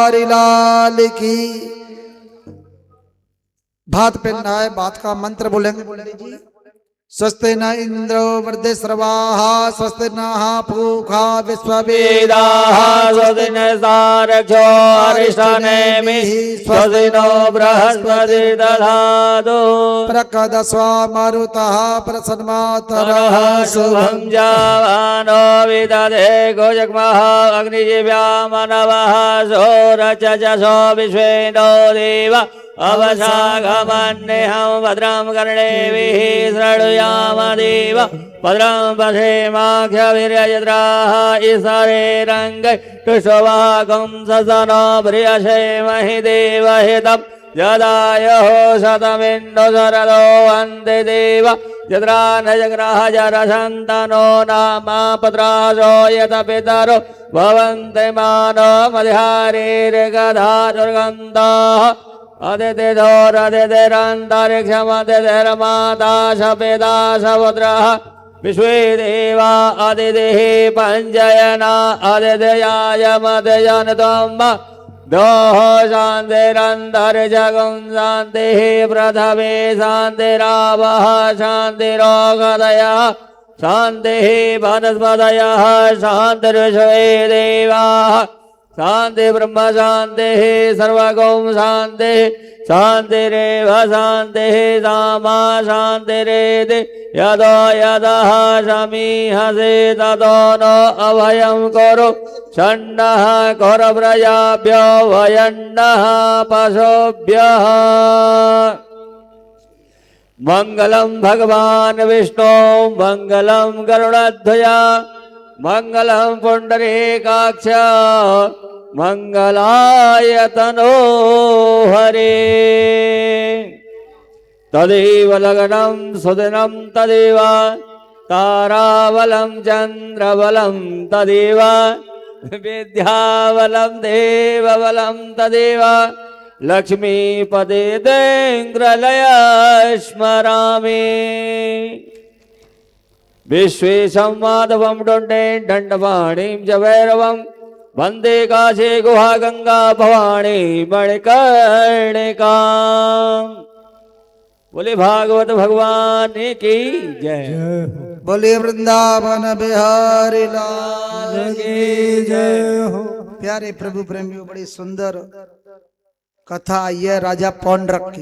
बिहारी लाल की। भात पहनना है, भात का मंत्र बोलेंगे। जी स्वस्ति न इंद्रो वृद्धश्रवाः स्वस्ति नः पूषा विश्ववेदाः स्वस्ति न सारक्षो अरिष्टनेमिः स्वस्ति नो बृहस्पतिर्दधातु प्रकदस्वा मरुतः प्रसन्मातरः शुभं जावानो विदधे गोजग्मः अग्निजीव्यामनवः सोरचजसो विश्वेनो देव अवसागमन्यहं भद्रं कर्णेभिः शृणुयाम देव भद्रं पश्येमाख्यवीर्यजत्राः ईश्वरेरङ्गै कृष्णवागं ससनो प्रियसेमहि देवहितम् यदायुः शतमिन्दु शरदो वन्दे देव यद्रा न जग्रह जरसन्तनो नाम पत्रासो यत पितरो भवन्ति मानो मध्यारेर्गधा दुर्गन्धाः अदितिधोरदितिरन्तरिक्षमदितिर्माता सपिता सपुत्रः विश्वे देवा अदितिः पञ्चयना अदितियायमतिजनतम् दोः शान्तिरन्तरिजगुं शान्तिः पृथिवी शान्तिरावः शान्तिरोगदयः शान्तिः वनस्पतयः शान्तिर्विश्वे देवाः शान्ति ब्रह्म शान्तिः सर्वगौं शान्तिः शान्तिरेव शान्तिः सामा शान्तिरेति यतो यदः समीहसे ततो नो अभयं कुरु षण्णः कुरु प्रजाभ्यो वयण्णः पशुभ्यः मङ्गलं भगवान् विष्णु मङ्गलं गरुडध्वजा मङ्गलं पुण्डरीकाक्ष मङ्गलाय तनो हरे तदेव लग्नं सुदिनं तदेव ताराबलं चन्द्रबलं तदेव विद्याबलं देवबलं तदेव लक्ष्मीपदे देन्द्रलय स्मरामि विश्वेशं माधवं दण्डपाणिं च भैरवं वन्दे काशे गुहा गंगा भवानी मणिकर्णिकाम्। बोले भागवत भगवान की जय। बोले वृंदावन बिहारी लाल की जय हो। प्यारे प्रभु प्रेमियों, बड़ी सुंदर कथा यह राजा पौंड्रक की।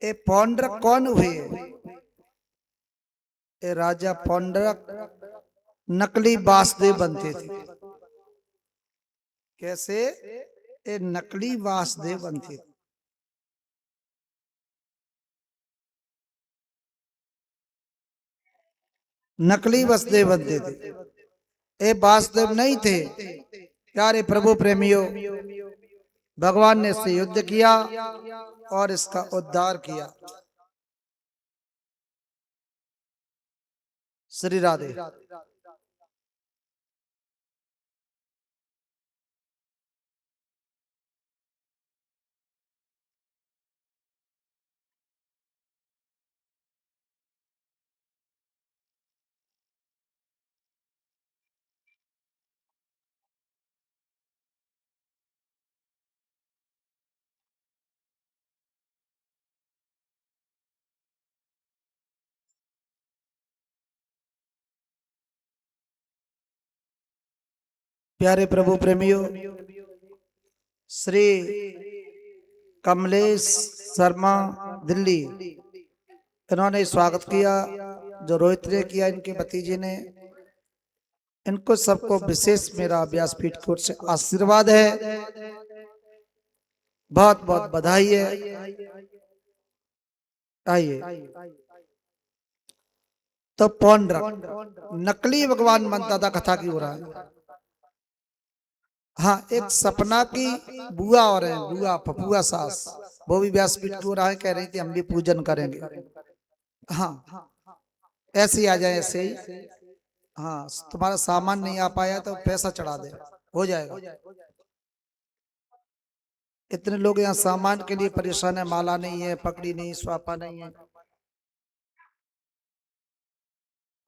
ये पौंड्रक कौन हुए? ये राजा पौंड्रक नकली वासुदेव बनते थे। कैसे? ये नकली वासुदेव बनते थे। नकली वासुदेव बनते थे, ये वासुदेव नहीं थे। प्यारे प्रभु प्रेमियों, भगवान ने इससे युद्ध किया और इसका उद्धार किया। श्री राधे। प्यारे प्रभु प्रेमियों, श्री कमलेश शर्मा दिल्ली, इन्होंने स्वागत किया। जो रोहित ने किया, इनके भतीजे ने। इनको सबको विशेष मेरा व्यासपीठ की ओर से आशीर्वाद है, बहुत बहुत बधाई है। आइए। तो पौंड्रक नकली भगवान बनता था, कथा की हो रहा है। हाँ, एक सपना की बुआ और है, बुआ पपुआ सास, वो भी व्यासपीठ की ओर आए, कह रही थी हम भी पूजन करेंगे। हाँ, ऐसे ही आ जाए, ऐसे ही। हाँ, तुम्हारा सामान नहीं आ पाया तो पैसा चढ़ा दे, हो जाएगा। इतने लोग यहाँ सामान के लिए परेशान है, माला नहीं है, पकड़ी नहीं, स्वापा नहीं है।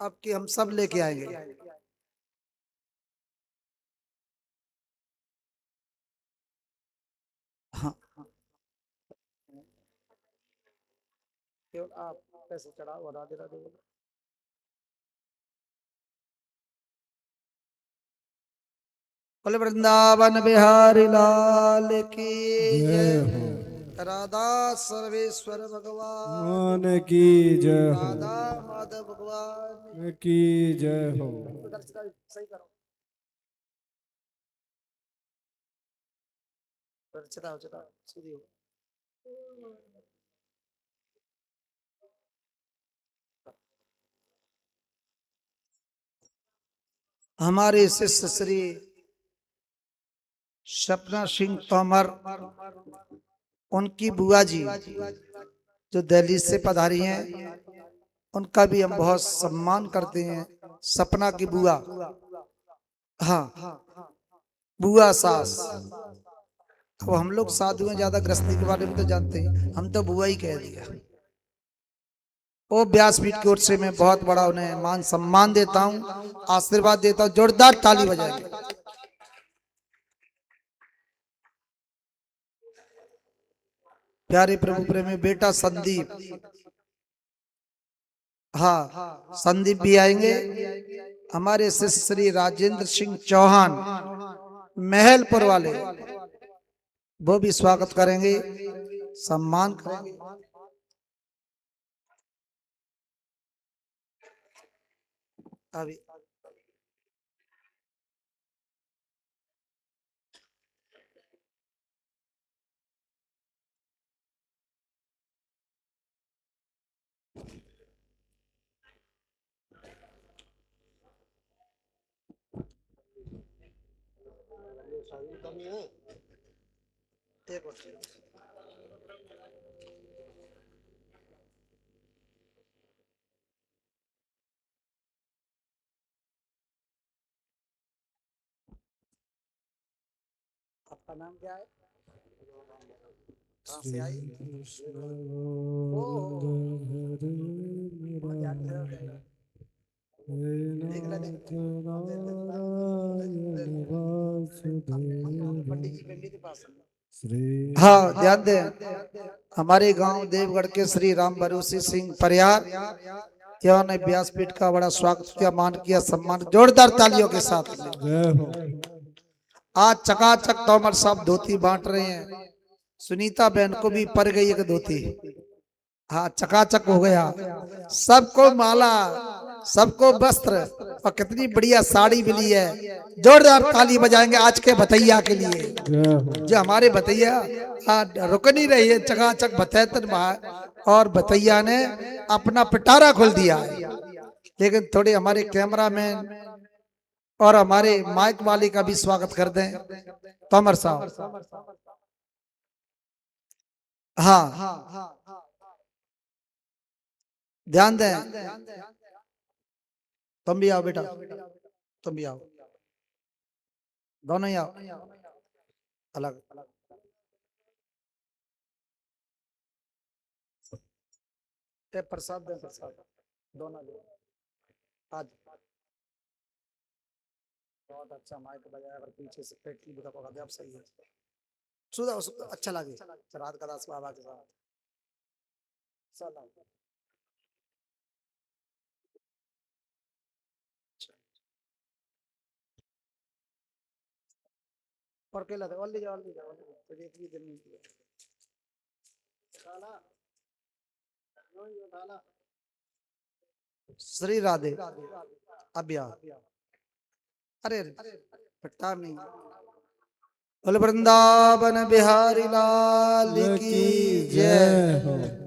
अब कि हम सब लेके आएंगे। केवल आप पैसे चढ़ाओ, राधे राधे बोलो। बोले वृंदावन बिहारी लाल की जय हो। जय। राधा सर्वेश्वर भगवान मान की जय हो। राधा माधव भगवान की जय हो। उधर से सही करो, उधर चढ़ाओ चढ़ाओ सीधी हो। हमारे शिष्य श्री सपना सिंह तोमर, उनकी बुआ जी जो दिल्ली से पधारी हैं, उनका भी हम बहुत सम्मान करते हैं। सपना की बुआ, हाँ, बुआ सास। अब हम लोग साधु में ज्यादा गृहस्थी के बारे में तो जानते हैं, हम तो बुआ ही कह दिया। वो व्यासपीठ की ओर से मैं बहुत बड़ा उन्हें मान सम्मान देता हूँ, आशीर्वाद देता हूँ। जोरदार ताली बजाएंगे। प्यारे प्रभु प्रेमी बेटा संदीप, हाँ संदीप भी आएंगे। हमारे शिष्य श्री राजेंद्र सिंह चौहान महलपुर वाले, वो भी स्वागत करेंगे, सम्मान करेंगे। अभी एक और आपका नाम क्या है? कहाँ से आई? कृष्ण ओ बहुत ध्यान से देख ले देख ले। नारायण वासुदेव पंडित जी पिंडी के पास है। श्री। हाँ ध्यान दें, हमारे गांव देवगढ़ के श्री राम भरोसी सिंह परियार, इन्होंने व्यासपीठ का बड़ा स्वागत किया, मान किया, सम्मान जोरदार तालियों के साथ। जय हो। आज चकाचक तोमर साहब धोती बांट रहे हैं। सुनीता बहन को भी पड़ गई एक धोती, हाँ चकाचक हो गया। सबको माला, सबको वस्त्र, और कितनी बढ़िया साड़ी मिली है। जोरदार ताली बजाएंगे आज के भतैया के लिए। जय हो। जो हमारे भतैया रुक नहीं रही है, चकाचक बतैतन और भतैया ने अपना पिटारा खोल दिया है। लेकिन थोड़े हमारे कैमरामैन और हमारे माइक वाले का भी स्वागत कर दें, तोमर साहब। हाँ ध्यान दें, तुम भी आओ बेटा, तुम भी आओ, दोनों ही आओ, अलग प्रसाद दें, प्रसाद दोनों दो। आज बहुत अच्छा माइक बजाया, अगर पीछे से पेट की बुढ़ा पका दे, अब सही है। सुधा अच्छा लगे रात का दास बाबा के साथ चलो। और केला दे, और ले जाओ, और ले जाओ, तो एक भी दिन नहीं किया। श्री राधे अभ्या, अरे अरे फटा नहीं। बोल वृंदावन बिहारी लाल की जय हो। जय।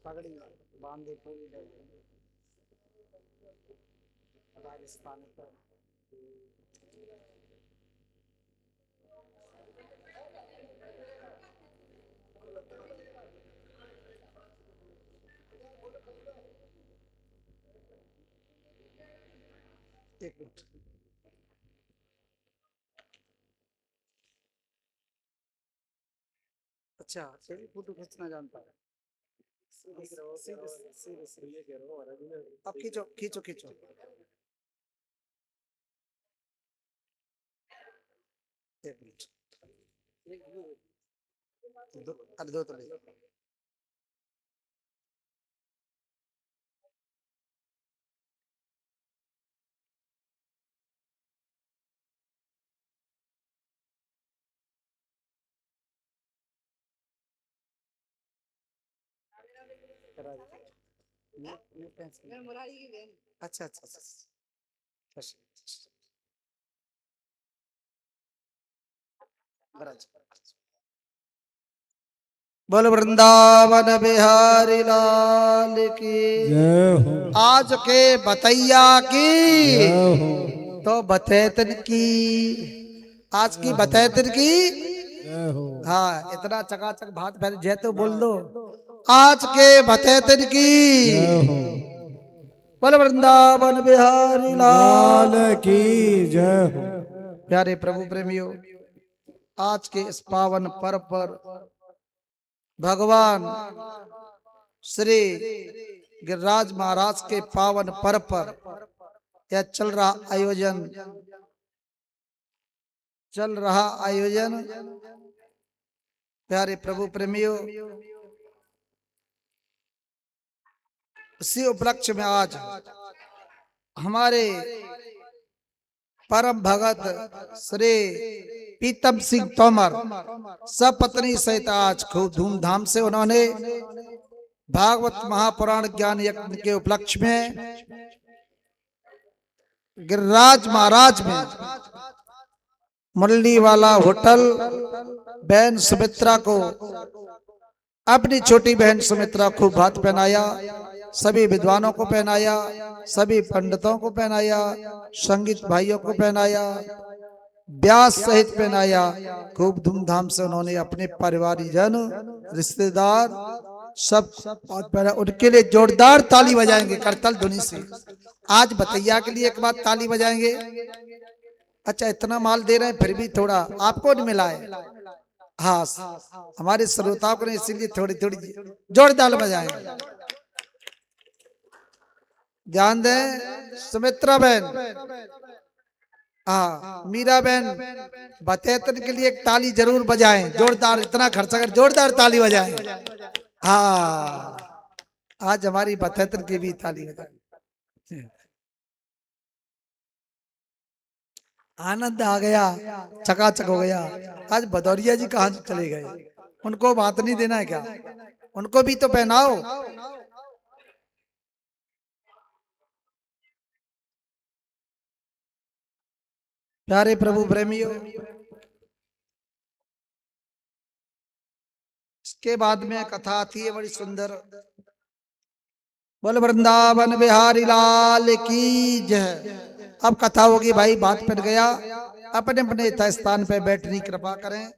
पगड़ी बांधे पूरी राजस्थान पर। एक मिनट। अच्छा चलिए फोटो खींचना जानता है। अब खींचो खींचो खींचो। एक मिनट। अरे दो तो ले। अच्छा अच्छा अच्छा। बोल वृंदावन बिहारी लाल की। जय हो आज के बतैया की जय हो तो बतैतन की। आज की बतैतन की। जय हो हाँ इतना चकाचक भात फैल जय तो बोल दो। आज के बतैतन की। जय हो बोल वृंदावन बिहारी लाल। लाल की जय हो प्यारे प्रभु प्रेमियों, आज के इस पावन पर्व पर भगवान श्री गिरिराज महाराज के पावन पर्व पर यह चल रहा आयोजन प्यारे प्रभु प्रेमियों, इसी उपलक्ष्य में आज हमारे परम भगत श्री पीतम सिंह तोमर सपत्नी सहित आज खूब धूमधाम से उन्होंने भागवत महापुराण ज्ञान यज्ञ के उपलक्ष्य में गिरिराज महाराज में मुरली वाला होटल बहन सुमित्रा को अपनी छोटी बहन सुमित्रा खूब भात पहनाया, सभी विद्वानों को पहनाया, सभी पंडितों को पहनाया, संगीत भाइयों को पहनाया, व्यास सहित पहनाया। खूब धूमधाम से उन्होंने अपने परिवारजन रिश्तेदार सब पहना। उनके लिए जोरदार ताली बजाएंगे करतल ध्वनि से। आज बतैया के लिए एक बार ताली बजाएंगे। अच्छा इतना माल दे रहे हैं फिर भी थोड़ा आपको नहीं मिला है। हाँ हमारे श्रोताओं को इसीलिए थोड़ी थोड़ी जोरदार बजाएंगे। ध्यान दें सुमित्रा बहन, हाँ मीरा बहन बतैतन के लिए एक ताली जरूर बजाएं जोरदार। इतना खर्चा कर जोरदार ताली बजाएं। हाँ आज हमारी बतैतन की भी ताली बजाएं। आनंद आ गया, चकाचक हो गया। आज भदौरिया जी कहाँ चले गए? उनको बात नहीं देना है क्या? उनको भी तो पहनाओ। प्यारे प्रभु प्रेमियों, इसके बाद में कथा आती है बड़ी सुंदर। बोल वृंदावन बिहारी लाल की जय। अब कथा होगी भाई, बात पड़ गया। अपने अपने यथा स्थान पे बैठने की कृपा करें।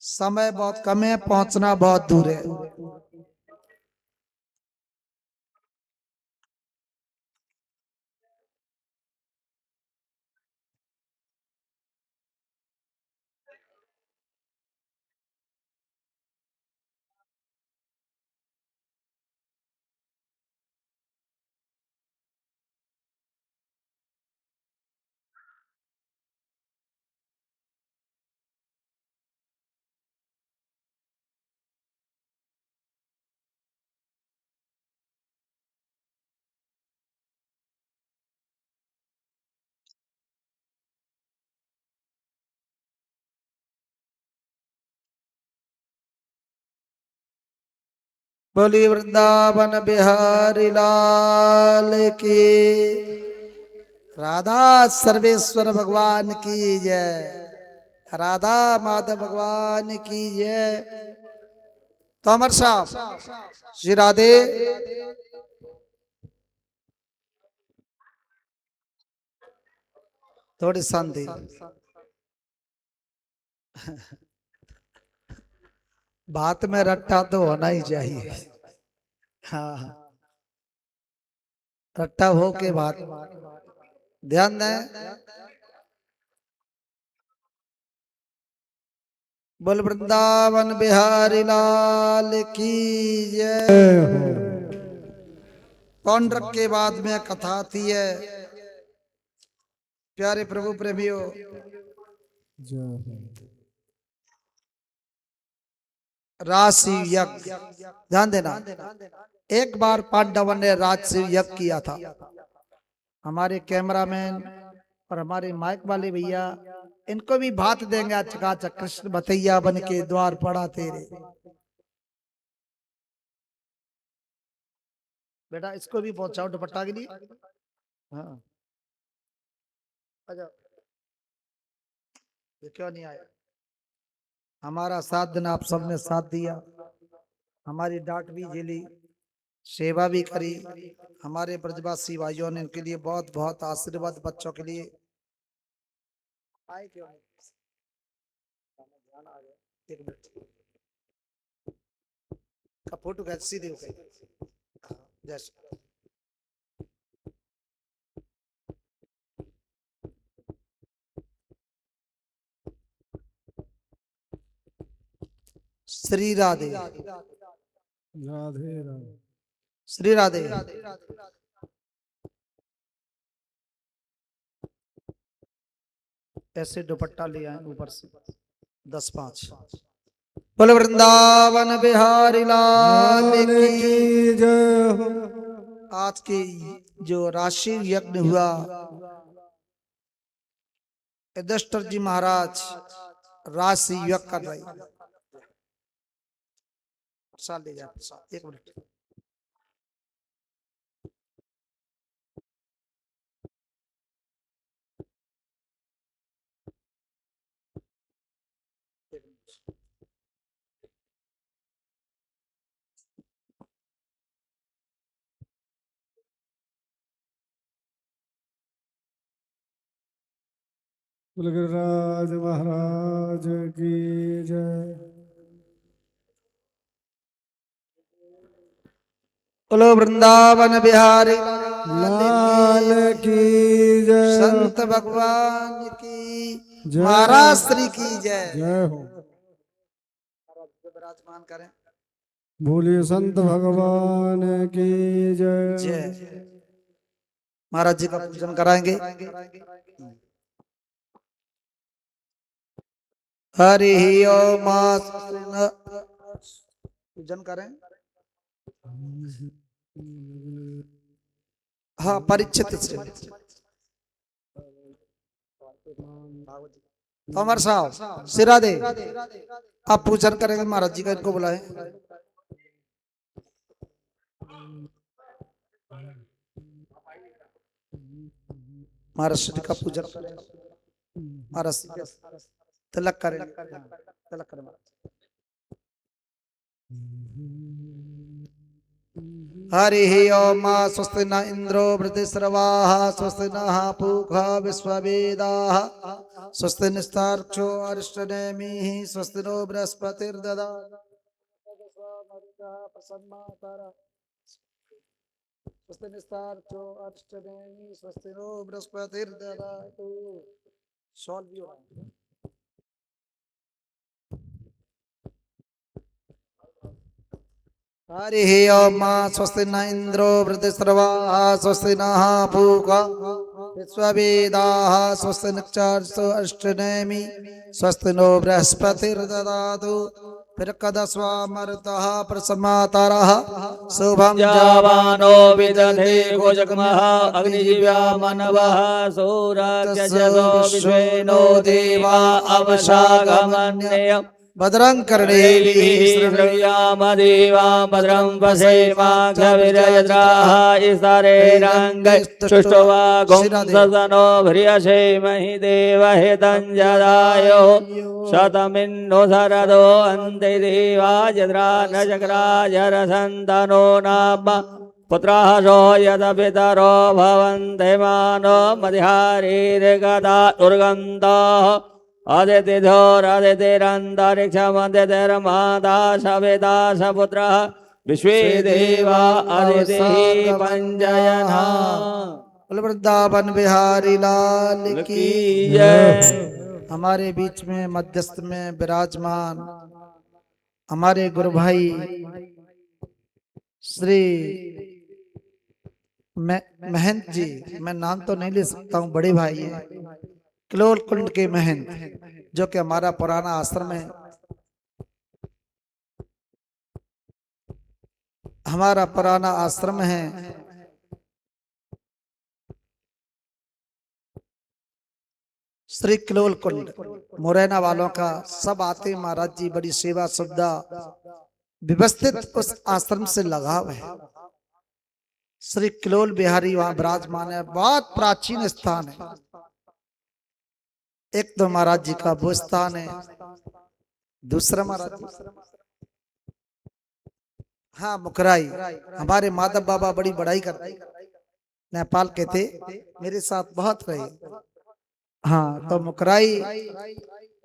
समय बहुत कम है, पहुंचना बहुत दूर है। बोली वृंदावन बिहारी लाल की। राधा सर्वेश्वर भगवान की जय। राधा माधव भगवान की जय। तोमर साहब श्री राधे। थोड़ी शांति। बात में रट्टा तो होना ही चाहिए। हाँ रट्टा हो के बात। ध्यान दें। बोल वृंदावन बिहारी लाल की जय। जय हो पौंड्रक के बाद में कथा आती है। प्यारे प्रभु प्रेमियों, जय हो राशि यज्ञ, ध्यान देना। एक बार पांडवों ने राजसी यज्ञ किया था। हमारे कैमरामैन और हमारे माइक वाले भैया इनको भी भात देंगे आज चकाचक। कृष्ण भतैया बन के द्वार पड़ा तेरे। बेटा इसको भी पहुंचाओ दुपट्टा के लिए। हाँ आजा। ये क्यों नहीं आया? हमारा 7 दिन आप सबने साथ दिया, हमारी डांट भी झेली, सेवा भी करी। हमारे ब्रजवासी भाइयों ने इनके लिए बहुत बहुत आशीर्वाद बच्चों के लिए। आए क्यों नहीं? ध्यान आ गया। एक मिनट का फोटो खींच सीधे हो गए। जैसे श्री राधे, राधे राधे श्री राधे। ऐसे दुपट्टा ले आए ऊपर से 10-5। बोल वृंदावन बिहारी लाल लाल की। की जय हो आज की जो राशि यज्ञ हुआ, युधिष्ठिर जी महाराज राशि यज्ञ कर रहे। प्रसाद ले जाए, प्रसाद। एक मिनट। गिरिराज महाराज की जय। बोलो वृंदावन बिहारी लाल की जय संत भगवान की, जय। महाराज श्री की जय। जय हो विराजमान करें। बोलिए संत भगवान की जय। जय। महाराज जी का पूजन कराएंगे। हरि ओम। पूजन करें। हाँ परिचित से अमर साहब सिरा दे। आप पूजन करेंगे महाराज जी का, इनको बुलाए। महाराज श्री का पूजन करें। महाराज तिलक करें, तिलक करें। हरि ओम। स्वस्ति न इंद्रो वृद्धश्रवाः, स्वस्ति नः पूषा विश्ववेदाः, स्वस्ति निस्तार्क्ष्यो अरिष्टनेमिः, स्वस्ति नो बृहस्पतिर्दधातु। स्वस्ति निस्तार्क्ष्यो अरिष्टनेमिः, स्वस्ति नो बृहस्पतिर्दधातु। सॉल्व भी हो रहा है। हरि ओम। स्वस्ति न इंद्रो वृद्धश्रवाः, स्वस्ति नः पूषा विश्ववेदाः, स्वस्ति नक्षत्रो अरिष्टनेमिः, स्वस्ति नो बृहस्पतिर्दधातु। पितृकदस्वामरुतः प्रसमातरः शुभं जावानो विदधे गोजग्मः अग्निजीव्या मानवः सौराज्यजो विश्वेनो देवा अवशागमन्यम् भद्रं कर्णेभिः श्रीयामदेवा भद्रं पश्येमाक्षविरयद्राः ईश्वरेरङ्गैस्तुष्ट्वा गुंससनो भ्रियसेमहि देवहितं जदायो शतमिन्नो शरदो अन्ते देवाजद्रा न चक्राजरसन्तनो नाम पुत्राः सो यदपितरो भवन्ते मानो मध्यारीर्गदा दुर्गन्धाः आदितिधोरदितिरन्तरिक्षमदितिर्मादा सविता सपुत्रः विश्वे देवा अदितिः पञ्चयनः। बोल वृंदावन बिहारी लाल की की जय। हमारे बीच में मध्यस्थ में विराजमान हमारे गुरु भाई श्री महंत जी, मैं नाम तो नहीं ले सकता हूँ, बड़े भाई हैं किलोल कुंड के महंत, जो कि हमारा पुराना आश्रम है, हमारा पुराना आश्रम है। श्री किलोल कुंड मुरैना वालों का सब आते महाराज जी, बड़ी सेवा सुविधा व्यवस्थित उस आश्रम से लगाव है। श्री किलोल बिहारी वहां विराजमान है, बहुत प्राचीन स्थान है। एक तो महाराज जी का वो स्थान है, दूसरा महाराज जी हाँ मुकराई, हमारे माधव बाबा बड़ी बड़ाई करते, नेपाल के थे, मेरे साथ बहुत रहे। हाँ तो मुकराई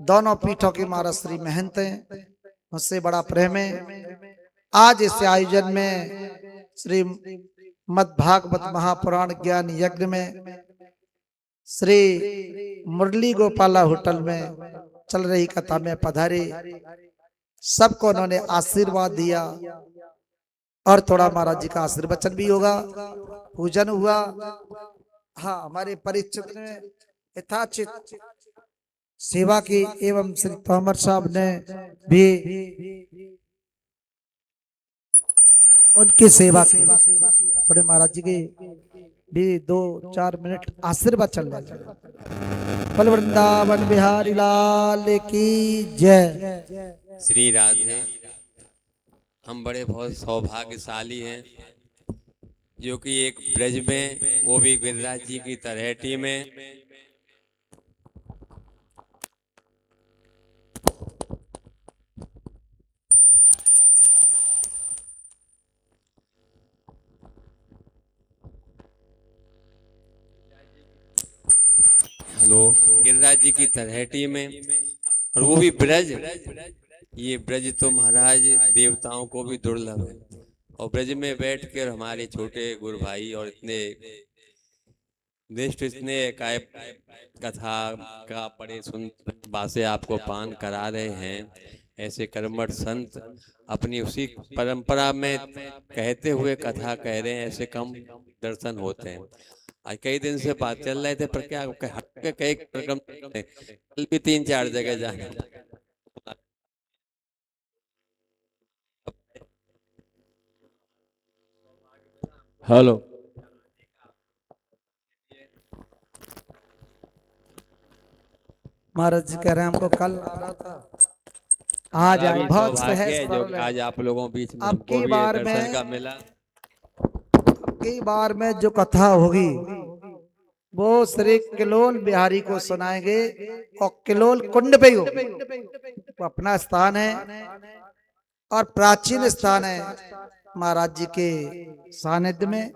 दोनों पीठों के महाराज श्री महंत हैं, मुझसे बड़ा प्रेम है। आज इस आयोजन में श्री मद भागवत महापुराण ज्ञान यज्ञ में श्री मुरली गोपाला होटल में चल रही कथा में पधारे, सबको उन्होंने आशीर्वाद दिया और थोड़ा महाराज जी का आशीर्वचन भी होगा, पूजन हुआ। हाँ हमारे परिचित ने यथाचित सेवा की, एवं श्री तोमर साहब ने भी उनकी सेवा की, बड़े महाराज जी की भी 2-4 मिनट आशीर्वाद चल रहा है। बल वृंदावन बिहारी लाल की जय। श्री राधे। हम बड़े बहुत सौभाग्यशाली हैं जो कि एक ब्रज में, वो भी गिरिराज जी की तलहटी में, हेलो, गिरिराज जी की तलहटी में, और वो भी ब्रज। ये ब्रज तो महाराज देवताओं को भी दुर्लभ है, और ब्रज में बैठ कर हमारे छोटे गुरु भाई और इतने निष्ठ, इतने काय कथा का पढ़े सुन बासे आपको पान करा रहे हैं। ऐसे कर्मठ संत अपनी उसी परंपरा में कहते हुए कथा कह रहे हैं, ऐसे कम दर्शन होते हैं। आज कई दिन से बात चल रहे थे, पर क्या हट के कई कार्यक्रम, कल भी 3-4 जगह जाना। हेलो, महाराज जी कह रहे हैं हमको कल आना था, आज बड़ा आए, भी बहुत सौभाग्य सहज है जो सरल है। आज आप लोगों के बीच में अब हमको की भी बार दर्शन में का मिला। कई बार में जो कथा होगी वो श्री किलोल बिहारी को सुनाएंगे, और किलोल कुंड पे ही होगी। वो अपना स्थान है और प्राचीन स्थान है, महाराज जी के सानिध्य में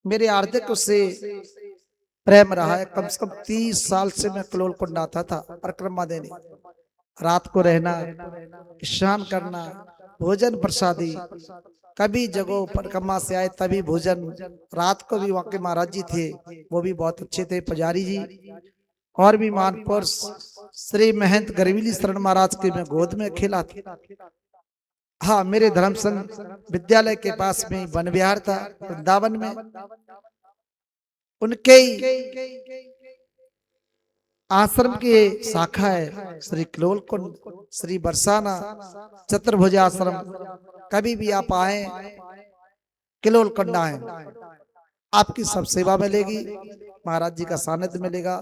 मेरे हार्दिक उससे प्रेम रहा है। कम से कम 30 साल से मैं किलोल कुंड आता था परिक्रमा देने, रात को रहना, स्नान करना, भोजन प्रसादी, कभी जगह परिक्रमा से आए तभी भोजन, रात को भी वहां के महाराज जी थे, वो भी बहुत अच्छे थे, पुजारी जी, और भी महानपुरुष श्री महंत गरीबीली शरण महाराज के मैं गोद में खेला था। हाँ मेरे धर्म संघ विद्यालय के पास में वन विहार था वृंदावन में, उनके आश्रम की शाखा है श्री किलोल कुंड, श्री बरसाना चतुर्भुज आश्रम। कभी भी आप आए किलोल कुंड आए, आपकी सब सेवा मिलेगी, महाराज जी का सानिध्य मिलेगा।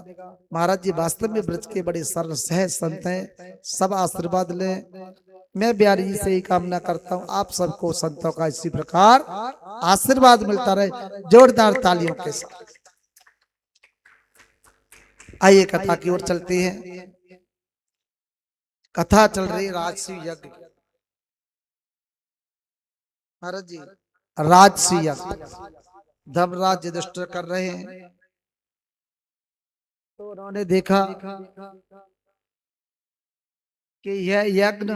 महाराज जी वास्तव में ब्रज के बड़े सरल सहज संत हैं, सब आशीर्वाद लें। मैं बिहारी जी से ही कामना करता हूँ आप सबको संतों का इसी प्रकार आशीर्वाद मिलता रहे, जोरदार तालियों के साथ। आइए कथा की ओर चलते हैं। कथा चल रही राजसी यज्ञ, महाराज जी राजसी यज्ञ, धर्मराज युधिष्ठिर कर रहे हैं, तो उन्होंने देखा कि यह यज्ञ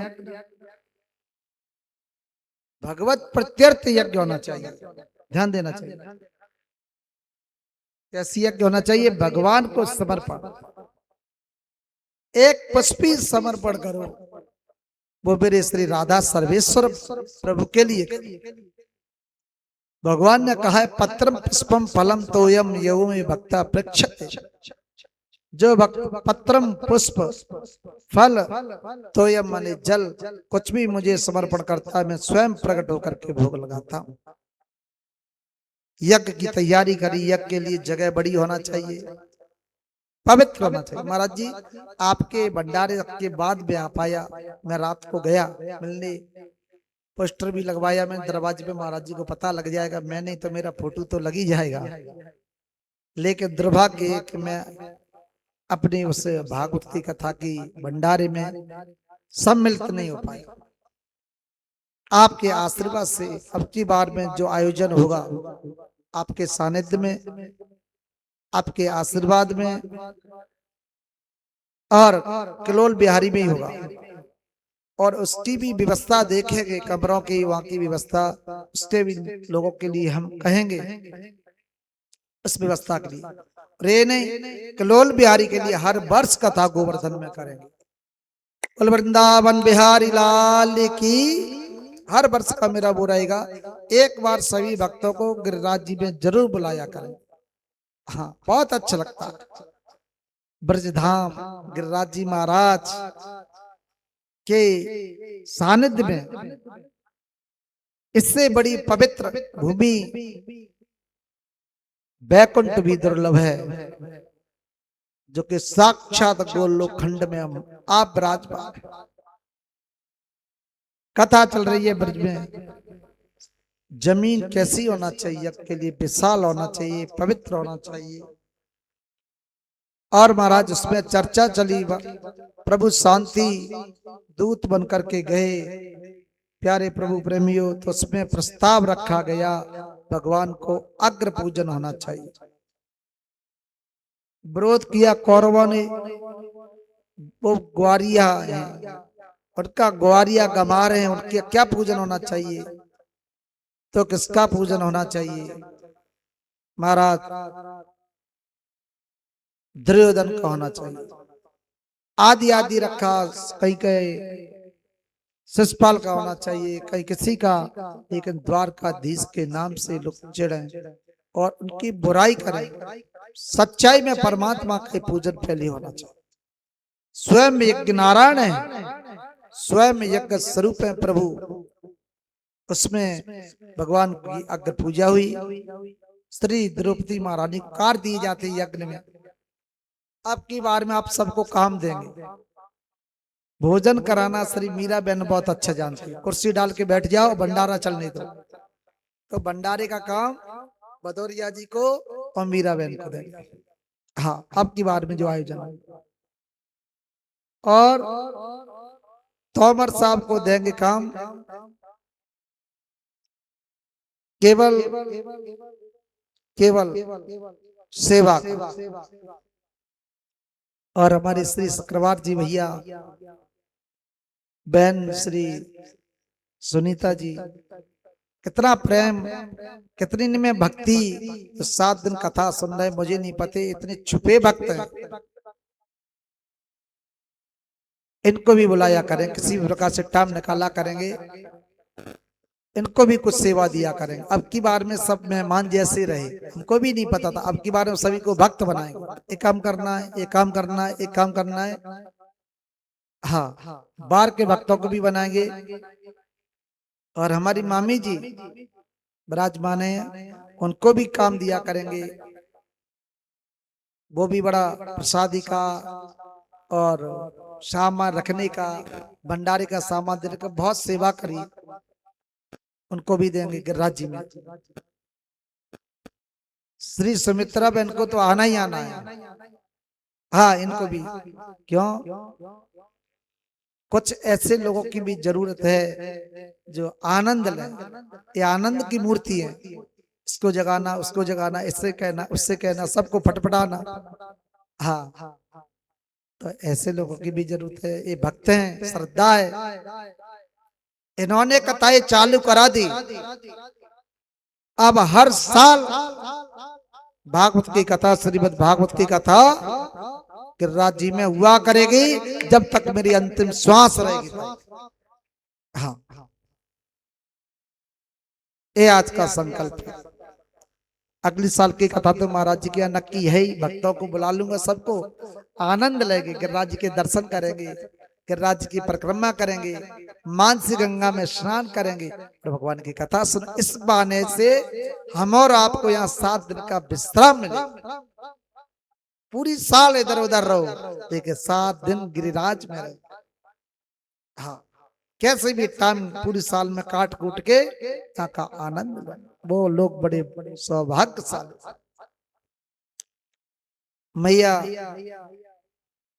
भगवत प्रत्यर्थ यज्ञ होना चाहिए, ध्यान देना चाहिए। कैसी यज्ञ होना चाहिए? भगवान को समर्पण, एक पुष्प ही समर्पण करो, वो मेरे श्री राधा सर्वेश्वर प्रभु के लिए। भगवान ने कहा है पत्रम पुष्पम फलम तोयम यो में भक्ता पृक्षते, जो भक्त पत्रम पुष्प फल तोयम माने जल कुछ भी मुझे समर्पण करता है, मैं स्वयं प्रकट होकर के भोग लगाता हूँ। यज्ञ की तैयारी करी, यज्ञ के लिए जगह बड़ी होना चाहिए, पवित्र होना चाहिए। महाराज जी आपके भंडारे के बाद में आ पाया, मैं रात को गया मिलने, पोस्टर भी लगवाया मैं दरवाजे पे, महाराज जी को पता लग जाएगा, मैं नहीं तो मेरा फोटो तो लग ही जाएगा, लेकिन दुर्भाग्य है कि मैं अपनी उस भागवती कथा की भंडारे में सम्मिलित नहीं हो पाया। आपके आशीर्वाद से अब की बार में जो आयोजन होगा आपके सानिध्य में, आपके आशीर्वाद में और किलोल बिहारी में ही होगा, और उसकी भी व्यवस्था देखेंगे, कमरों की वहां की व्यवस्था, उसके भी लोगों के लिए हम कहेंगे उस व्यवस्था के लिए। रे नहीं किलोल बिहारी के लिए हर वर्ष कथा गोवर्धन में करेंगे। कुल वृंदावन बिहारी लाल की हर वर्ष का मेरा वो रहेगा, एक बार सभी भक्तों को गिरिराज जी में जरूर बुलाया करें। हाँ बहुत अच्छा लगता है ब्रजधाम गिरिराज जी महाराज के सानिध्य में, इससे बड़ी पवित्र भूमि बैकुंठ भी दुर्लभ है, जो कि साक्षात गोलोक खंड में हम आप विराजमान। कथा चल रही है ब्रज में, जमीन कैसी होना चाहिए के लिए, विशाल होना चाहिए, पवित्र होना चाहिए। और महाराज उसमें चर्चा चली, प्रभु शांति दूत बनकर के गए प्यारे प्रभु प्रेमियों, तो उसमें प्रस्ताव रखा गया भगवान को अग्र पूजन होना चाहिए। विरोध किया कौरवों ने, वो ग्वारिया है, उनका ग्वारिया गमार है, उनके क्या पूजन होना चाहिए, तो किसका पूजन होना चाहिए? महाराज दुर्योधन का होना चाहिए। आदि आदि रखा, कहीं कहीं शिषपाल का होना चाहिए, कहीं किसी का, लेकिन द्वारकाधीश के नाम से लोग चिढ़े और उनकी बुराई करें। सच्चाई में परमात्मा के पूजन पहले होना चाहिए। स्वयं यज्ञ नारायण है, स्वयं यज्ञ स्वरूप है प्रभु, उसमें भगवान की अग्र पूजा हुई। श्री द्रौपदी महारानी को कार दी जाती यज्ञ में। अब की बार में आप सबको काम देंगे, भोजन कराना श्री मीरा बहन बहुत अच्छा जानती है। कुर्सी डाल के बैठ जाओ, भंडारा चलने दो, तो भंडारे का काम भदौरिया जी को और मीरा बहन को देंगे। हाँ अब की बार में जो आयोजन, और तोमर साहब को देंगे काम, केवल केवल सेवा। और हमारे श्री शुक्रवार जी भैया बहन श्री सुनीता जी, कितना प्रेम, कितनी में भक्ति, तो 7 दिन कथा सुन रहे, मुझे नहीं पते इतने छुपे भक्त हैं। इनको भी बुलाया करें, किसी भी प्रकार से टाइम निकाला करेंगे, इनको भी कुछ सेवा दिया करेंगे। अब की बार में सब मेहमान जैसे रहे, हमको भी नहीं पता था, अब की बार में सभी को भक्त बनाएंगे। एक काम करना है, एक काम करना है, एक काम करना है। हाँ बाहर के भक्तों को भी बनाएंगे। और हमारी मामी जी विराजमान है, उनको भी काम दिया करेंगे, वो भी बड़ा प्रसादी का और सामान रखने का, भंडारे का सामान देने का बहुत सेवा करी, उनको भी देंगे गिरिराज जी में। श्री सुमित्रा बहन को तो आना ही आना है। हाँ इनको भी, क्यों, कुछ ऐसे लोगों की भी जरूरत है जो आनंद लें। ये आनंद की मूर्ति है, इसको जगाना, उसको जगाना, इससे कहना, उससे कहना, सबको फटफटाना। हाँ तो ऐसे लोगों की भी जरूरत है। ये भक्त हैं, श्रद्धा है, इन्होंने कथाएं चालू करा दी। अब हर साल भागवत की कथा, श्रीमद् भागवत की कथा गिरिराज जी में हुआ करेगी जब तक मेरी अंतिम श्वास रहेगी। हाँ, ये आज का संकल्प है। अगली साल की कथा तो महाराज जी की यहाँ नक्की है ही। भक्तों को बुला लूंगा, सबको आनंद लेंगे, गिरिराज जी के दर्शन करेंगे, गिरिराज जी की परिक्रमा करेंगे, मानसी गंगा में स्नान करेंगे, तो भगवान की कथा सुन। इस बहाने से हम और आपको यहाँ 7 दिन का विश्राम मिलेगा। पूरी साल इधर उधर रहो, लेकिन 7 दिन गिरिराज में रहो। हाँ, कैसे भी टाइम पूरी साल में काट कूट के यहाँ का आनंद लो। वो लोग बड़े सौभाग्यशाली। मैया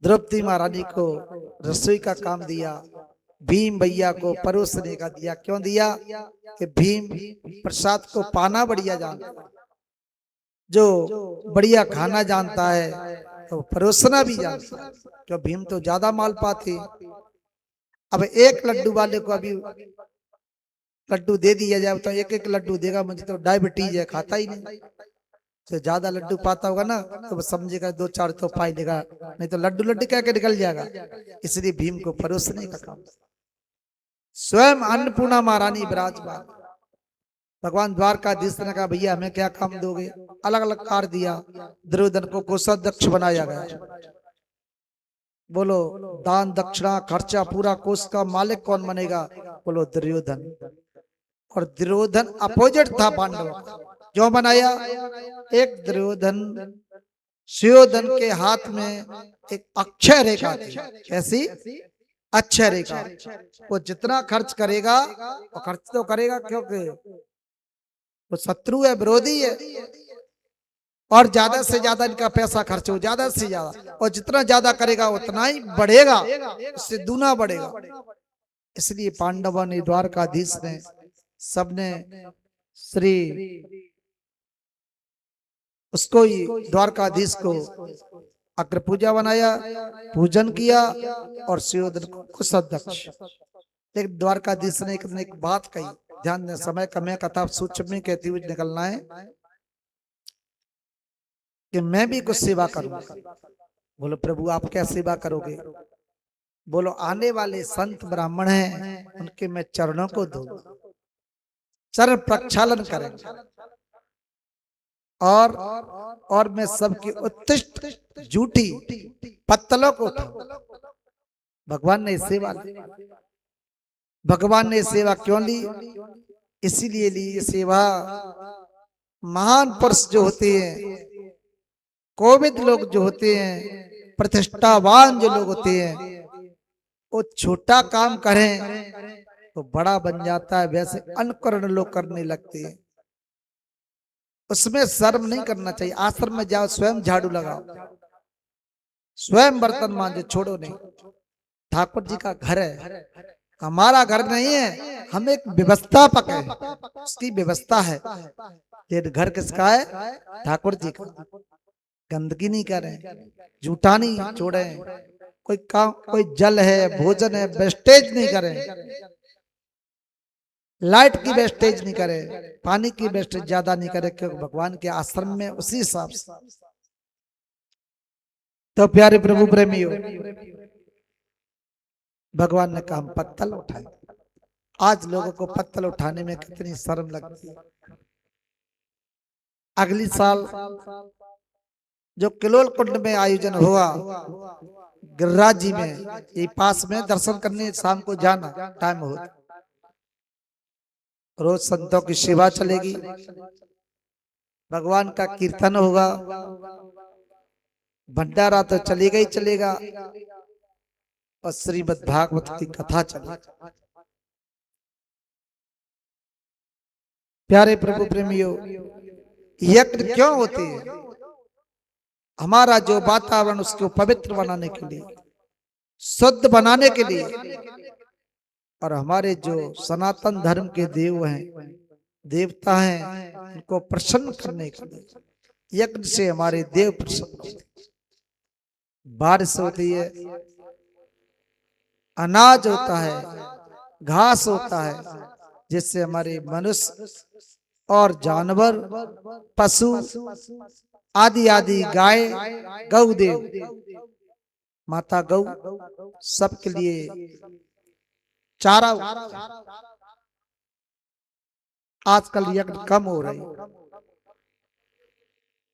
द्रौपदी महारानी को रसोई का काम दिया, भीम भैया को परोसने का दिया। क्यों दिया? कि भीम प्रसाद को पाना बढ़िया जानता है, जो बढ़िया खाना जानता है तो परोसना भी जानता है। क्यों? भीम तो ज्यादा माल पाते। अब एक लड्डू वाले को अभी लड्डू दे दिया जाए तो एक एक लड्डू देगा, मुझे तो डायबिटीज है, खाता ही नहीं। तो ज्यादा लड्डू पाता होगा ना तो समझेगा 2-4 तो पाई लेगा, नहीं तो लड्डू लड्डू क्या के निकल जाएगा। इसलिए भीम को परोसने का काम। स्वयं अन्नपूर्णा महारानी विराजमान। भगवान द्वारकाधीश ने कहा भैया हमें क्या काम दोगे? अलग अलग कार्य दिया। दुर्योधन को कोषाध्यक्ष बनाया गया। बोलो दान दक्षिणा खर्चा पूरा कोष का मालिक कौन बनेगा? बोलो दुर्योधन। और दुर्योधन अपोजिट था पांडवों का। क्यों बनाया? एक दुर्योधन सुयोधन के हाथ में एक अक्षय रेखा थी। कैसी? अक्षय रेखा। वो जितना खर्च करेगा वो खर्च तो करेगा, क्योंकि वो शत्रु है, विरोधी है, और ज्यादा से ज्यादा इनका पैसा खर्च हो, ज्यादा से ज्यादा, और जितना ज्यादा करेगा उतना ही बढ़ेगा, उससे दूना बढ़ेगा। इसलिए पांडवों ने, द्वारकाधीश ने, सबने श्री उसको ही द्वारकाधीश को अग्र पूजा बनाया, पूजन किया और सुयोधन को कोषाध्यक्ष। लेकिन द्वारकाधीश ने एक बात कही, ध्यान दें, समय कम है, कथा सूक्ष्म में कहती हुई निकलना है कि मैं भी कुछ सेवा करूंगा। बोलो प्रभु आप क्या सेवा करोगे? बोलो आने वाले संत ब्राह्मण हैं, उनके मैं चरणों को दूंगा, चरण प्रक्षालन करेंगे, और मैं सबकी उत्कृष्ट जूठी पत्तलों को उठाऊंगा। भगवान ने सेवा ली। भगवान ने सेवा क्यों ली? इसीलिए ली ये सेवा। महान पुरुष जो होते हैं, कोविद लोग जो होते हैं, प्रतिष्ठावान जो लोग होते हैं, वो छोटा काम करें तो बड़ा बन जाता है, वैसे अनुकरण लोग करने लगते हैं। उसमें शर्म नहीं करना चाहिए। आश्रम में जाओ, स्वयं झाड़ू लगाओ, स्वयं बर्तन मांजो, छोड़ो नहीं। ठाकुर जी का घर है, हमारा घर नहीं है। हम एक व्यवस्थापक है, उसकी व्यवस्था है। ये घर किसका है? ठाकुर जी का। गंदगी नहीं करें, जूठा नहीं छोड़े, कोई काम, कोई जल है, भोजन है, वेस्टेज नहीं करें, लाइट की वेस्टेज नहीं करे, पानी की वेस्टेज ज्यादा नहीं करे, क्योंकि भगवान के आश्रम में उसी हिसाब से। तो प्यारे प्रभु प्रेमियों, भगवान ने कहा हम पत्तल उठाए। आज लोगों को पत्तल उठाने में कितनी शर्म लगती है। अगली साल जो किलोल कुंड में आयोजन हुआ गिरिराज जी में, ये पास में, दर्शन करने शाम को जाना, टाइम हो, रोज संतों की सेवा चलेगी, भगवान का कीर्तन होगा, भंडारा तो चलेगा ही चलेगा, और श्रीमद् भागवत की कथा चलेगी। प्यारे प्रभु प्रेमियों, यज्ञ क्यों होते हैं? हमारा जो वातावरण उसको पवित्र बनाने के लिए, शुद्ध बनाने के लिए, और हमारे जो सनातन धर्म के देव हैं, देवता हैं, उनको प्रसन्न करने के लिए यज्ञ से हमारे देव प्रसन्न होते हैं। बारिश होती है, अनाज होता है, घास होता है, जिससे हमारे मनुष्य और जानवर, पशु आदि आदि गाय गौ देव, माता गौ सबके लिए चारा। आजकल यज्ञ कम हो रहे।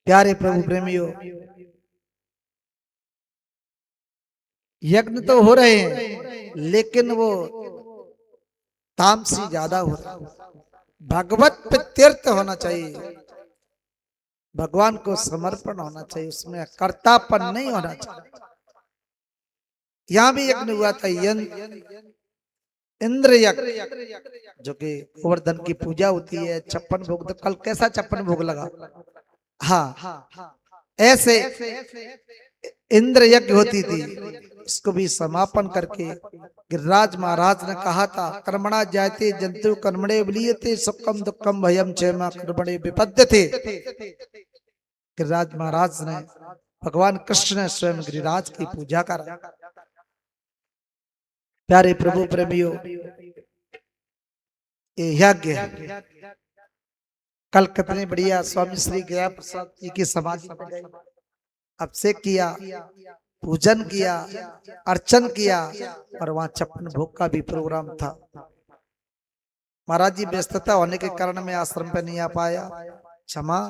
प्यारे प्रभु प्रेमियों, यज्ञ तो हो रहे हैं लेकिन वो तामसी ज्यादा हो रहा है। भगवत पे तीर्थ होना चाहिए, भगवान को समर्पण होना चाहिए, उसमें कर्तापन नहीं होना चाहिए। यहाँ भी यज्ञ हुआ था, इंद्र यज्ञ, जो कि गोवर्धन की पूजा होती है, 56 भोग। तो कल कैसा 56 भोग लगा? हाँ, ऐसे इंद्र यज्ञ होती थी। इसको भी समापन करके गिरिराज महाराज ने कहा था, कर्मणा जायते जंतु कर्मणे बलीयते सुखम दुखम भयम क्षेमा कर्मणे विपद्यते। गिरिराज महाराज ने, भगवान कृष्ण ने स्वयं गिरिराज की पूजा करा। प्यारे प्रभु प्रेमियों, ये यज्ञ है। कल कितने बढ़िया स्वामी श्री गया प्रसाद जी की समाधि में गए, अभिषेक किया, पूजन किया, अर्चन किया, और वहां 56 भोग का भी प्रोग्राम था। महाराज जी व्यस्तता होने के कारण मैं आश्रम पे नहीं आ पाया, क्षमा।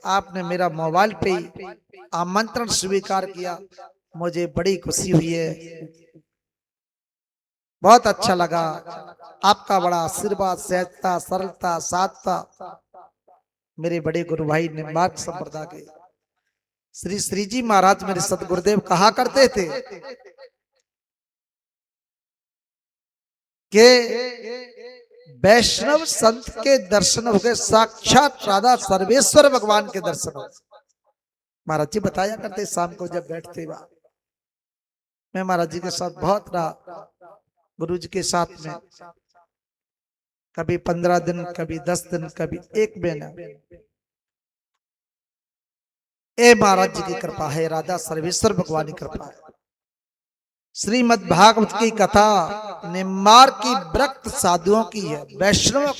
आपने मेरा मोबाइल पे ही आमंत्रण स्वीकार किया, मुझे बड़ी खुशी हुई है, बहुत अच्छा लगा। आपका बड़ा आशीर्वाद, सहजता, सरलता, साधता। मेरे बड़े गुरु भाई निम्बार्क संप्रदाय के श्री श्री जी महाराज मेरे सतगुरुदेव कहा करते थे कि वैष्णव संत के दर्शन हो गए साक्षात राधा सर्वेश्वर भगवान के दर्शन हो। महाराज जी बताया करते शाम को जब बैठते वहां, मैं महाराज जी के साथ बहुत रहा, गुरु जी के साथ में कभी 15 दिन, कभी 10 दिन, कभी 1 महीना। ए महाराज जी की कृपा है, राधा सर्वेश्वर भगवान की कृपा है। श्रीमद् भागवत की कथा निम्बार की व्रत साधुओं की है, वैष्णव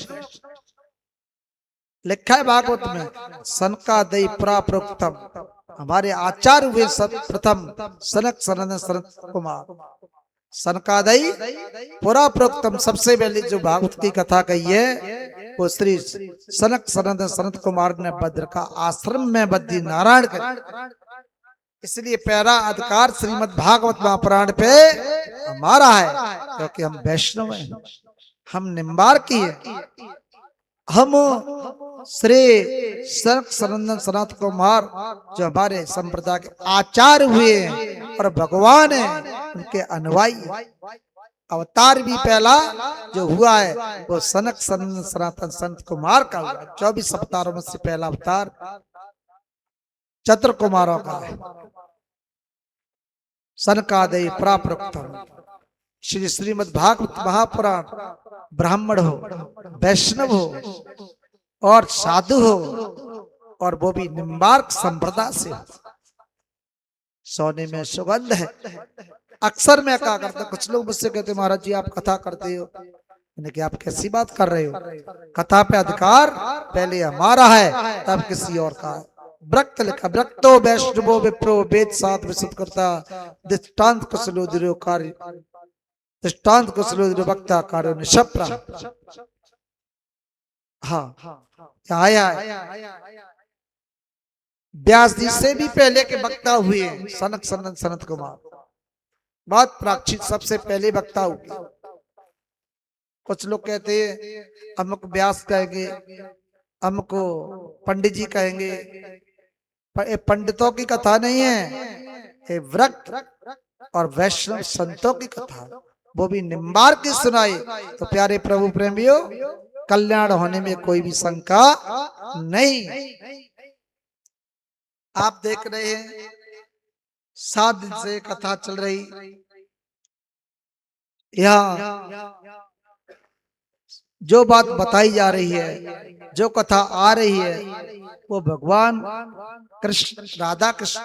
लिखा है भागवत में। सनकादि प्राप्रोक्तम, हमारे आचार्य हुए सब प्रथम सनक सनंदन सनत कुमार। सनकादि पुरा प्रोक्तम, सबसे पहले जो भागवत की कथा कही है वो श्री सनक सनंदन सनत कुमार ने भद्र का आश्रम में बद्री नारायण कर, इसलिए पहला अधिकार श्रीमद् भागवत महापुराण पे हमारा है, क्योंकि हम वैष्णव हैं, हम निम्बार की है। हम श्री सनक सनंदन सनत कुमार जो हमारे संप्रदाय के आचार्य हुए हैं और भगवान है, उनके अनुयायी। अवतार भी पहला जो हुआ है वो सनक सनंदन सनातन संत कुमार का हुआ। 24 अवतारों में से पहला अवतार चतुर कुमारों का है। सनकादि प्राप्रोक्तम, श्री श्रीमद् भागवत महापुराण ब्राह्मण हो, वैष्णव हो और साधु हो, और वो भी निम्बार्क संप्रदाय से, सोने में सुगंध है। अक्सर मैं क्या करता, कुछ लोग मुझसे कहते महाराज जी आप कथा करते हो, मैंने कि आप कैसी बात कर रहे हो, कथा पे अधिकार पहले हमारा है तब किसी और का है। व्रत लिखा, व्रतो वैष्णवो विप्रो वेद सात विशुद्ध करता, दृष्टांत कुशलोदरो कार्य, दृष्टांत कुशलोदरो वक्ता कार्य निशप्रा। हाँ आया है। व्यास जी से भी पहले के वक्ता हुए सनक सनंदन सनत कुमार, बहुत प्राचीन सबसे पहले वक्ता हुए। कुछ लोग कहते हैं हमको व्यास कहेंगे, हमको पंडित जी कहेंगे, पर ये पंडितों की कथा नहीं है, ये व्रत और वैष्णव संतों की कथा, वो भी निम्बार की सुनाई। तो प्यारे प्रभु प्रेमियों, कल्याण होने में कोई भी शंका नहीं। आप देख रहे हैं 7 दिन से कथा चल रही, यहाँ जो बात बताई जा रही है, जो कथा आ रही है, वो भगवान कृष्ण, राधा कृष्ण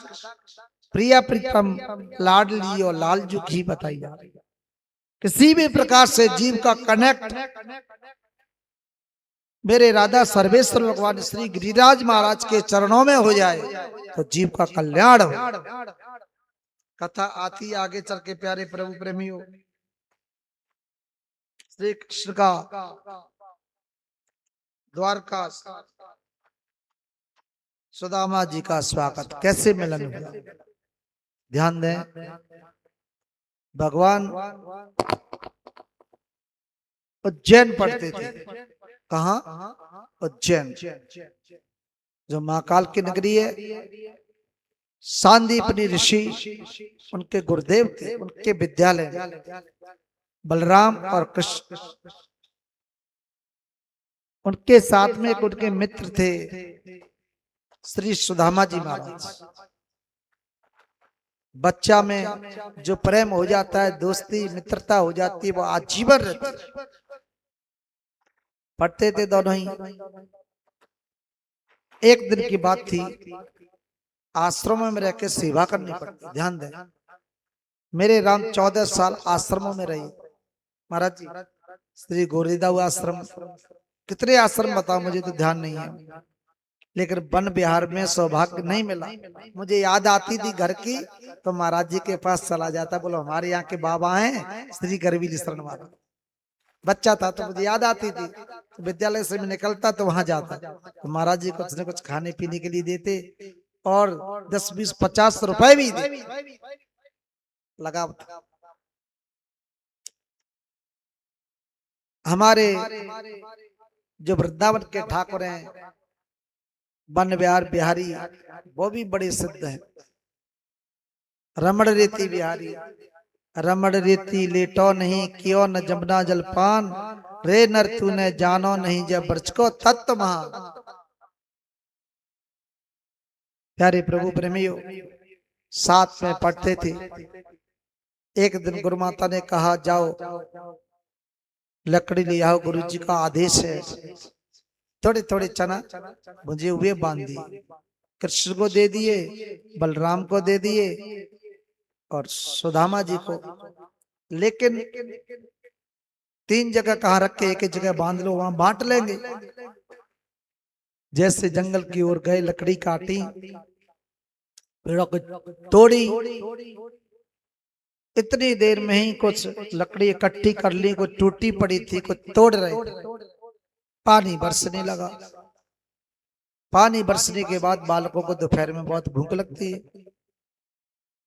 प्रिया प्रीतम लाडली और लालजू की बताई जा रही है। किसी भी प्रकार से जीव का कनेक्ट मेरे राधा सर्वेश्वर भगवान श्री गिरिराज महाराज के चरणों में हो जाए तो जीव का कल्याण हो। कथा आती आगे चल के प्यारे प्रभु प्रेमियों। श्री कृष्ण का द्वारका सुदामा जी का स्वागत कैसे मिलन हुआ। ध्यान दें, भगवान उज्जैन पढ़ते थे। कहा? उज्जैन, जो महाकाल की नगरी है। सांदीपनी ऋषि उनके गुरुदेव थे, उनके विद्यालय में बलराम और कृष्ण, उनके साथ में एक उनके मित्र थे श्री सुदामा जी महाराज। बच्चा में जो प्रेम हो जाता है, दोस्ती मित्रता हो जाती है, वो आजीवन रहती है। पढ़ते थे दोनों ही। एक दिन की बात थी, आश्रमों में रह के सेवा करनी पड़ती। ध्यान दें, मेरे राम 14 साल आश्रमों में रहे महाराज जी। श्री गोरीदाऊ आश्रम, कितने आश्रम बताओ, मुझे तो ध्यान नहीं है, लेकिन वन बिहार में सौभाग्य नहीं मिला। मुझे याद आती थी घर की तो महाराज जी के पास चला जाता, बोलो हमारे यहाँ के बाबा हैं श्री गरवीली शरण महाराज। बच्चा था तो मुझे याद आती थी, तो विद्यालय से मैं निकलता तो वहां जाता, तो महाराज जी कुछ न कुछ खाने पीने के लिए देते और 10, 20, 50 रुपए भी देते। लगा हमारे जो वृंदावन के ठाकुर हैं वन बिहार बिहारी, वो भी बड़े सिद्ध हैं। रमण रीति बिहारी, रमण रीति लेटो नहीं कियो न जमुना जलपान, रे नर तूने जानो नहीं जब ब्रज को तत्व महान। प्यारे प्रभु प्रेमियों, साथ में पढ़ते थे। एक दिन गुरु माता ने कहा जाओ लकड़ी ले आओ, गुरु जी का आदेश है। थोड़े थोड़े चना भुजे हुए बांध दिए, कृष्ण को दे दिए, बलराम को दे दिए और सुदामा जी को। लेकिन 3 जगह कहाँ रखे, एक जगह बांध लो, वहां बांट लेंगे। जैसे जंगल की ओर गए, लकड़ी काटी, पेड़ों को तोड़ी, इतनी देर में ही कुछ लकड़ी इकट्ठी कर ली, कुछ टूटी पड़ी थी, कुछ तोड़ रहे थे। पानी बरसने लगा। पानी बरसने के बाद बालकों को दोपहर में बहुत भूख लगती है।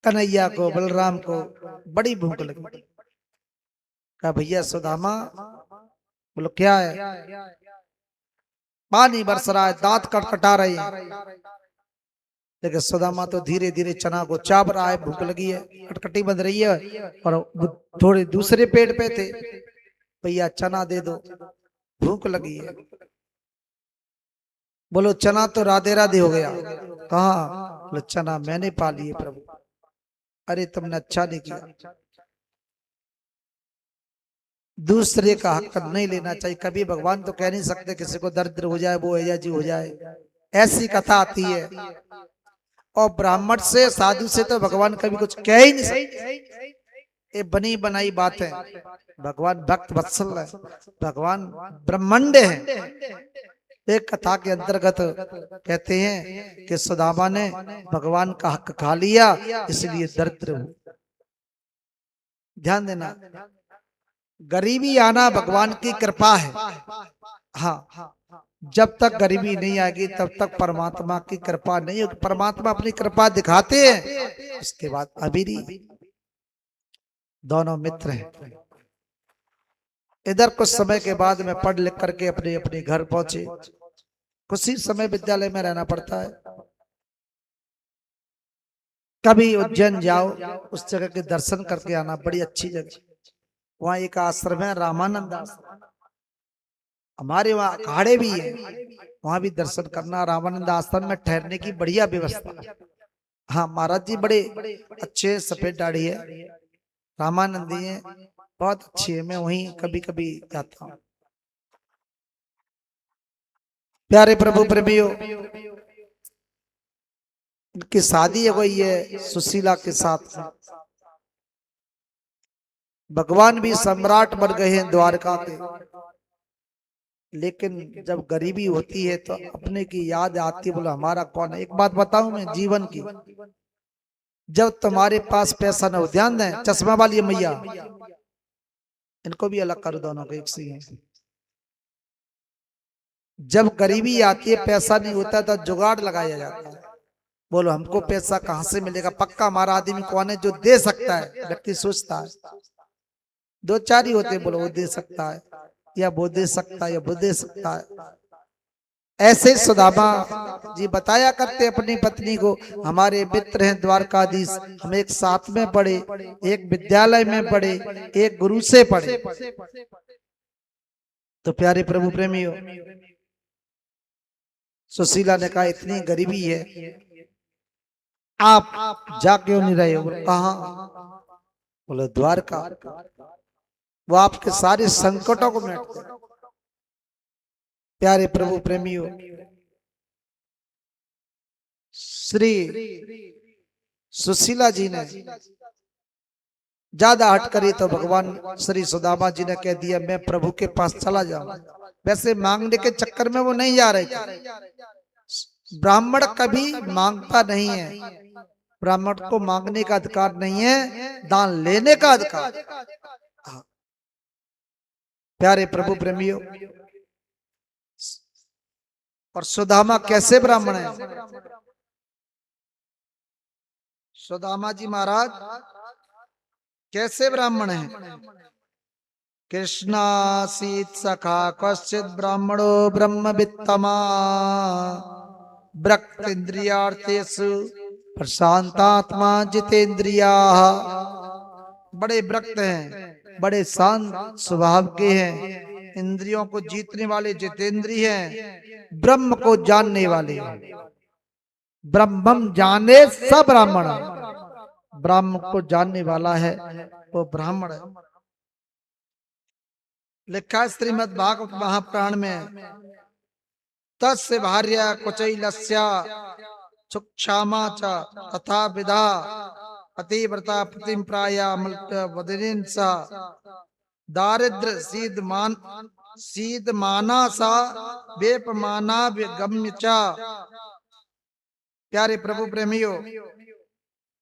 कन्हैया को, बलराम को बड़ी भूख लगी। कहा भैया सुदामा, बोलो क्या है? पानी बरस रहा है, दांत कटकटा रहे हैं। लेकिन सुदामा तो धीरे धीरे चना को चाप रहा है, भूख लगी है, कटकटी बंध रही है। और थोड़े दूसरे पेड़ पे थे, भैया चना दे दो, भूख लगी है। बोलो चना तो राधे राधे हो गया। कहा? बोलो चना मैंने पा लिए प्रभु। अरे तुमने अच्छा नहीं किया, दूसरे का हक नहीं लेना चाहिए। कभी भगवान तो कह नहीं सकते किसी को दरिद्र हो जाए, वो है जी हो जाए, ऐसी कथा आती है। और ब्राह्मण से, साधु से तो भगवान कभी कुछ कह ही नहीं सकते, ये बनी बनाई बात है। भगवान भक्त वत्सल है, भगवान ब्रह्मांड है। एक कथा के अंतर्गत कहते हैं कि सुदामा ने भगवान का हक खा लिया, इसलिए दरिद्र हो। ध्यान देना, गरीबी आना भगवान की कृपा है। हाँ, जब तक गरीबी नहीं आएगी तब तक परमात्मा की कृपा नहीं होगी। परमात्मा अपनी कृपा दिखाते हैं, उसके बाद अबीरी। दोनों मित्र हैं। इधर कुछ समय के बाद में पढ़ लिख करके अपने अपने घर पहुंचे। कुछ ही समय विद्यालय में रहना पड़ता है। कभी उज्जैन जाओ, उस जगह के दर्शन करके आना, बड़ी अच्छी जगह। वहां एक आश्रम है, रामानंद आश्रम। हमारे वहां अखाड़े भी है, वहां भी दर्शन करना। रामानंद आश्रम में ठहरने की बढ़िया व्यवस्था है। हाँ, महाराज जी बड़े अच्छे, सफेद दाढ़ी है, रामानंदी है, बहुत अच्छी है। मैं वहीं कभी कभी जाता हूँ। प्यारे प्रभु प्रेमियों, इनकी शादी हो गई है सुशीला के साथ। भगवान भी सम्राट बन गए हैं द्वारका के। लेकिन जब गरीबी होती है तो अपने की याद आती है, बोला हमारा कौन है। एक बात बताऊं मैं जीवन की, जब तुम्हारे पास पैसा न हो, ध्यान दें, चश्मा वाली मैया, इनको भी अलग कर, दोनों को एक सी हैं। जब गरीबी आती है, पैसा नहीं होता तो जुगाड़ लगाया जाता है। बोलो हमको पैसा कहां से मिलेगा, पक्का हमारा आदमी कौन है जो दे सकता है। व्यक्ति सोचता है, दो चार ही होते हैं, बोलो वो दे सकता है, या वो दे सकता है, या वो दे सकता है। ऐसे सुदामा जी बताया करते अपनी पत्नी को, हमारे मित्र हैं द्वारकाधीश, हम एक साथ में पढ़े, एक विद्यालय में पढ़े, एक गुरु से पढ़े। तो प्यारे प्रभु प्रेमियों, सुशीला ने कहा इतनी गरीबी है, आप जा क्यों नहीं रहे हो। कहा, बोले द्वारका, वो आपके सारे संकटों को मिटा देगा। प्यारे प्रभु प्रेमियों, श्री सुशीला जी ने ज्यादा हट करी तो भगवान श्री सुदामा जी ने कह दिया मैं प्रभु के पास चला जाऊं। वैसे मांगने के चक्कर में वो नहीं जा रहे थे। ब्राह्मण कभी मांगता नहीं है, ब्राह्मण को मांगने का अधिकार नहीं है, दान लेने का अधिकार। प्यारे प्रभु प्रेमियों, और सुदामा कैसे ब्राह्मण है। सुदामा जी महाराज कैसे ब्राह्मण है। कृष्णासीत सखा कश्चित ब्राह्मणो ब्रह्मवित्तमा ब्रक्त इंद्रियार्थेषु प्रशांतात्मा जितेंद्रिया। बड़े ब्रक्त हैं, बड़े शांत स्वभाव के हैं, इंद्रियों को जीतने वाले जितेंद्रिय हैं, ब्रह्म को जानने वाले। ब्रह्मम जाने सब ब्राह्मण, ब्रह्म को जानने वाला है वो ब्राह्मण है। लिखा है श्रीमद् भागवत महापुराण में, तस्य भार्या कुचैलस्या सुक्षामा च तथा विधा पतिव्रता पतिम प्राया वदनीन सा दारिद्र सीद माना सा वेपमाना गम्य चा। प्यारे प्रभु प्रेमियों,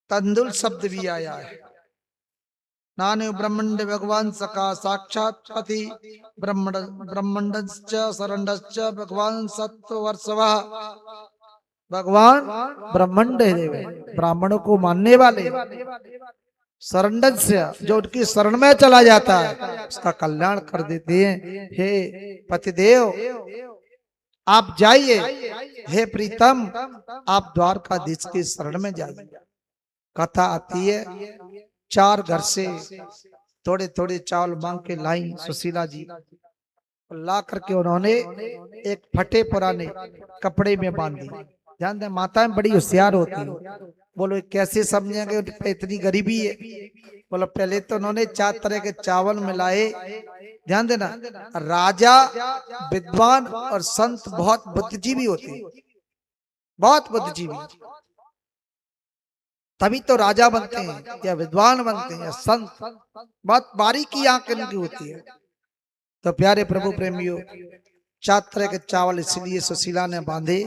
तंदुल शब्द भी आया है। नानु ब्रह्मंड भगवान सका साक्षात पति ब्रह्मंड शरणश्च भगवान सत्वर्षवा। भगवान ब्रह्मंड देव, ब्राह्मणों को मानने वाले, शरणज से जो उनकी शरण में चला जाता है उसका कल्याण कर देते हैं। हे पतिदेव आप जाइए, हे प्रीतम आप द्वारकाधीश की शरण में जाइए। कथा आती है, 4 घर से थोड़े थोड़े चावल मांग के लाई सुशीला जी, ला करके उन्होंने एक फटे पुराने कपड़े में बांध दी। ध्यान दें, माताएं बड़ी होशियार होती है। बोलो कैसे समझेंगे इतनी गरीबी है। बोलो पहले तो उन्होंने 4 तरह के चावल मिलाए। ध्यान देना, राजा विद्वान और संत बहुत बुद्धिजीवी होते हैं, बहुत बुद्धिजीवी, तभी तो राजा बनते हैं या विद्वान बनते हैं या संत। बहुत बारीकी आंख इनकी होती है। तो प्यारे प्रभु प्रेमियों, 4 तरह के चावल इसलिए सुशीला ने बांधे।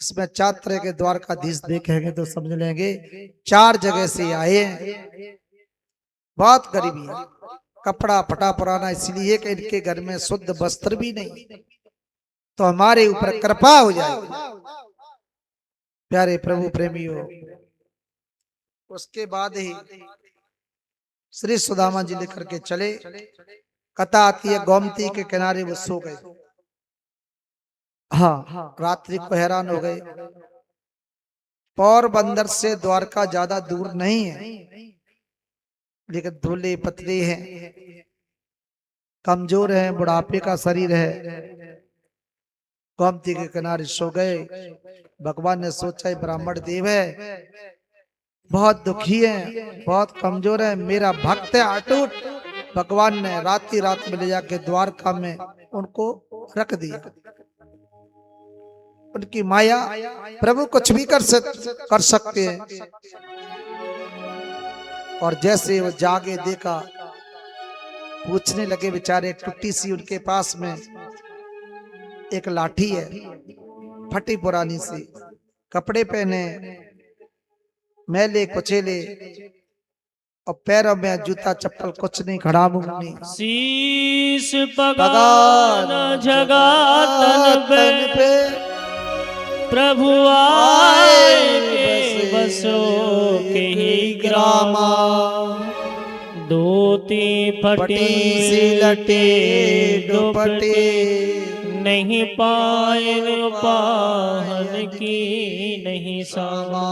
इसमें 4 तरह के द्वारकाधीश देखेंगे तो समझ लेंगे 4 जगह से आए हैं। बहुत गरीबी है, कपड़ा फटा पुराना, इसलिए कि इनके घर में शुद्ध वस्त्र भी नहीं। तो हमारे ऊपर कृपा हो जाए। प्यारे प्रभु प्रेमियों, उसके बाद ही श्री सुदामा जी लेकर के चले। कथा आती है, गोमती के किनारे वो सो गए। हाँ, रात्रि को हैरान हो गए। पोरबंदर से द्वारका ज्यादा दूर नहीं है, लेकिन धुले पतले हैं, कमजोर हैं, बुढ़ापे का शरीर है। गोमती के किनारे सो गए। भगवान ने सोचा ब्राह्मण देव है, बहुत दुखी है, बहुत कमजोर है, मेरा भक्त है अटूट। भगवान ने रात में ले जाके द्वारका में उनको रख दिया। उनकी माया, प्रभु कुछ भी कर सकते हैं। और जैसे वो जागे देखा, पूछने लगे बेचारे, टुट्टी सी उनके पास में एक लाठी है फटी पुरानी सी, कपड़े पहने मैले कुचेले और पैरों में जूता चप्पल कुछ नहीं, खड़ा मुंह नहीं, शीश पगान जगा तन पे प्रभु आए बसो के ही ग्रामा, धोती फटी सी लटे दुपटे नहीं पाए पाहन की नहीं सामा,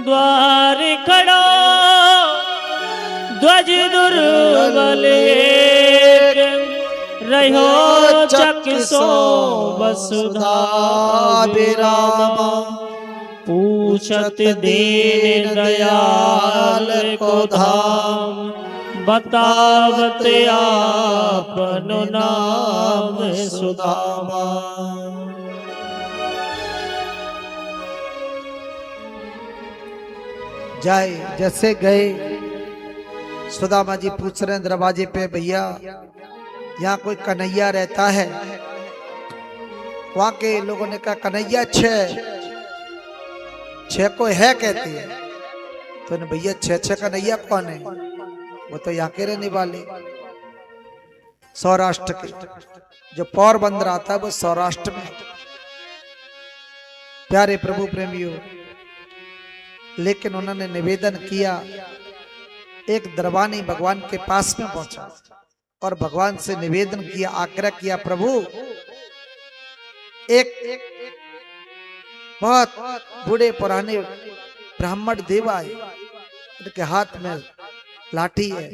द्वार खड़ा ध्वज दुर्बल रहो चक सो वसुधा विरामा, पूछत दीन दयाल को धाम, बतावत आपनो नाम सुदामा। जाए जैसे गए सुदामा जी पूछ रहे हैं दरवाजे पे, भैया यहाँ कोई कन्हैया रहता है? वहां के लोगों ने कहा कन्हैया छह कोई है कहती है। तो ने भैया छह कन्हैया कौन है? वो तो यहाँ के रहने वाले सौराष्ट्र के, जो पोरबंदर आता है वो सौराष्ट्र में। प्यारे प्रभु प्रेमियों, लेकिन उन्होंने निवेदन किया, एक दरबानी भगवान के पास में पहुंचा और भगवान से निवेदन किया, आग्रह किया, प्रभु एक बहुत बूढ़े पुराने ब्राह्मण देव आए, उनके हाथ में लाठी है,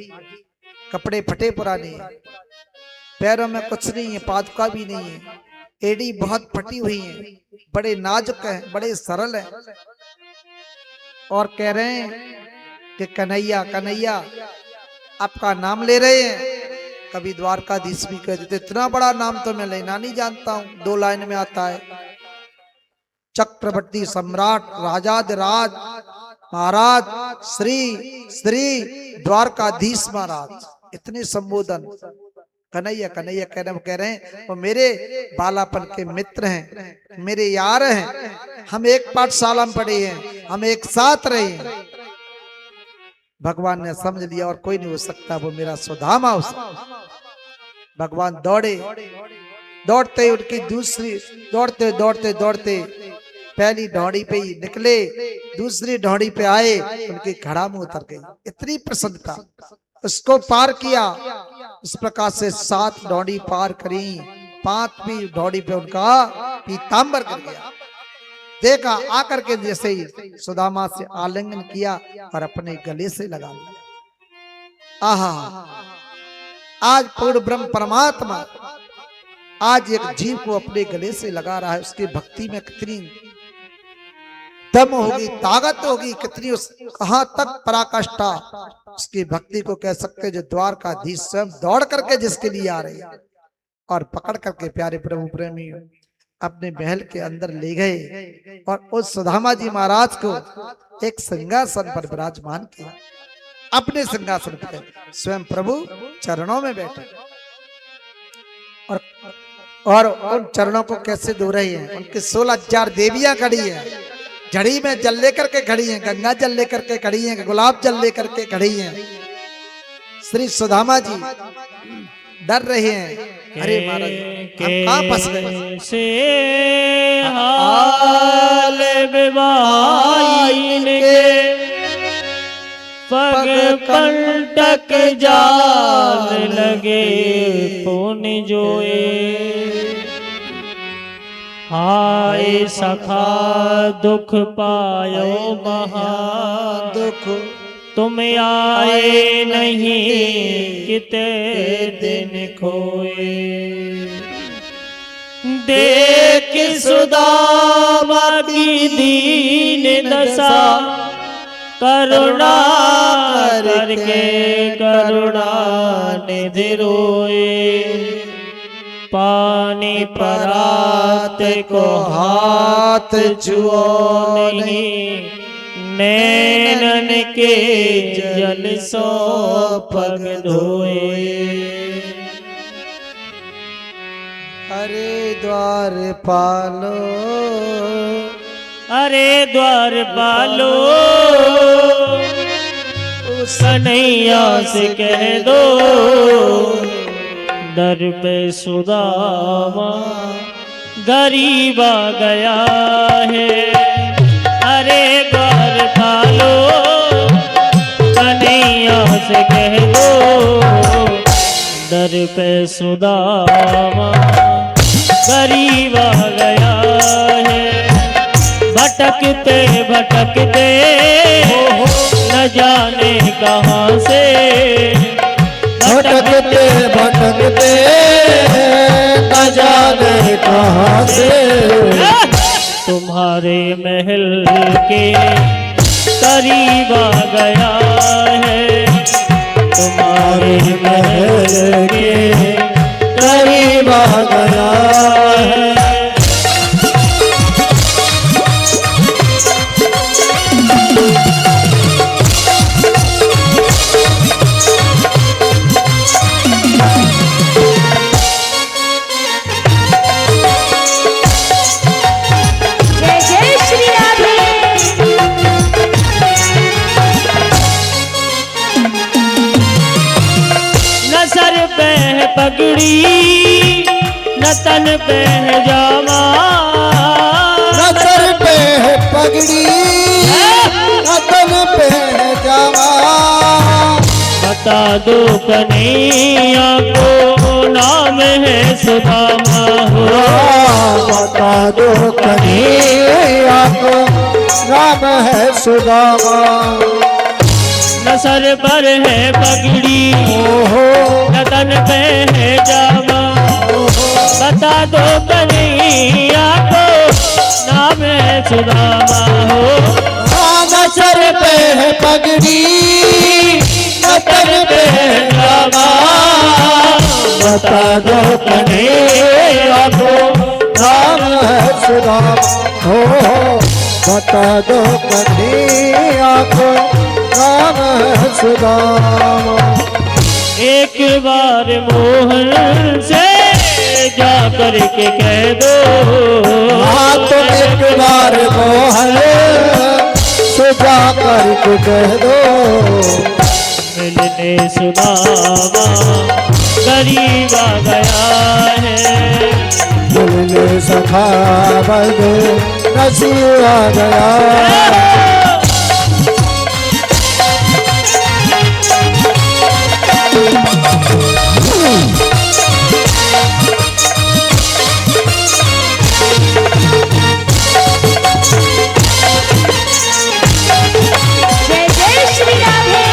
कपड़े फटे पुराने हैं, पैरों में कुछ नहीं है, पादुका भी नहीं है, एड़ी बहुत फटी हुई है, बड़े नाजुक हैं, बड़े सरल हैं, और कह रहे हैं कि कन्हैया कन्हैया आपका नाम ले रहे हैं। कभी द्वारकाधीश भी कह देते, इतना बड़ा नाम तो मैं लेना नहीं जानता हूं। 2 लाइन में आता है, चक्रवर्ती सम्राट राजाधिराज महाराज श्री श्री द्वारकाधीश महाराज, इतने संबोधन। कन्हैया कन्हैया कह रहे हैं वो मेरे बालापन के मित्र हैं, मेरे यार हैं, हम एक पाठशाला में पढ़े हैं, हम एक साथ रहे हैं। भगवान ने समझ लिया और कोई नहीं हो सकता, वो मेरा सुदामा हो सकता। भगवान दौड़े, दौड़ते उनकी दूसरी, दौड़ते दौड़ते दौड़ते पहली ढौड़ी पे ही निकले, दूसरी ढौड़ी पे आए, उनकी घड़ा में उतर गई। इतनी प्रसन्नता, उसको पार किया। इस प्रकार से 7 ढौड़ी पार करी, 5वीं ढौड़ी पे उनका पीतांबर कर गया। देखा आकर के जैसे ही सुदामा से आलिंगन किया और अपने गले से लगा लिया। आहा, आज पूर्ण ब्रह्म परमात्मा आज एक जीव को अपने गले से लगा रहा है। उसकी भक्ति में कितनी दम होगी, ताकत होगी, कितनी कहां तक पराकाष्ठा उसकी भक्ति को कह सकते, जो द्वारकाधीश स्वयं दौड़ करके जिसके लिए आ रही है और पकड़ करके प्यारे प्रभु प्रेमी अपने महल के अंदर ले गए और उस सुदामा जी महाराज को एक सिंहासन पर विराजमान किया। अपने सिंहासन पर स्वयं प्रभु चरणों में बैठे और उन चरणों को कैसे धो रहे हैं। उनकी 16,000 देवियां खड़ी हैं, झड़ी में जल लेकर के खड़ी हैं, गंगा जल लेकर के खड़ी हैं, गुलाब जल लेकर के खड़ी हैं। श्री सुदामा जी डर रहे हैं, अरे महाराज हम कहाँ फंस गए। से हाल विवाहिन के पग कंटक जाल लगे पुन जोए, हाय सखा दुख पायो महा दुख, तुम आए नहीं किते दिन खोए। देख सुदामा की दीन दशा, करुणा करके करुणा निधि रोए। पानी परात को हाथ छुओ नहीं, नैनन के जल सो पग धोए। अरे द्वारपालो अरे द्वारपालो कन्हैया से कह दो दर पे सुदामा गरीब आ गया है। अरे द्वारपालो कन्हैया से कह दो दर पे सुदामा गरीब आ गया है। भटकते भटकते न जाने कहाँ से भटकते भटकते न जाने कहाँ से तुम्हारे महल के करीब आ गया है। तुम्हारे महल के करीब आ गया है। जय जय श्री राधे। न सर पे है पगड़ी न तन पे है जामा न सर पे है पगड़ी न तन पे है जामा। बता दो कन्हैया को नाम है सुदामा हो। बता दो कन्हैया को नाम है सुदामा। न सर पर है पगड़ी न तन पे है जामा। बता दो कन्हैया को नाम है सुदामा हो। न सर पे है पगड़ी न तन पे है जामा। बता दो कन्हैया को नाम है सुदामा हो। बता दो कन्हैया को नाम है सुदामा। एक बार मोहन से जा करके कह दो हाँ तो एक बार मोहन से जा करके कह दो मिलने सुदामा गरीब आ गया है। मिलने सखा बद नसीब आ गया। जय जय श्री राधे।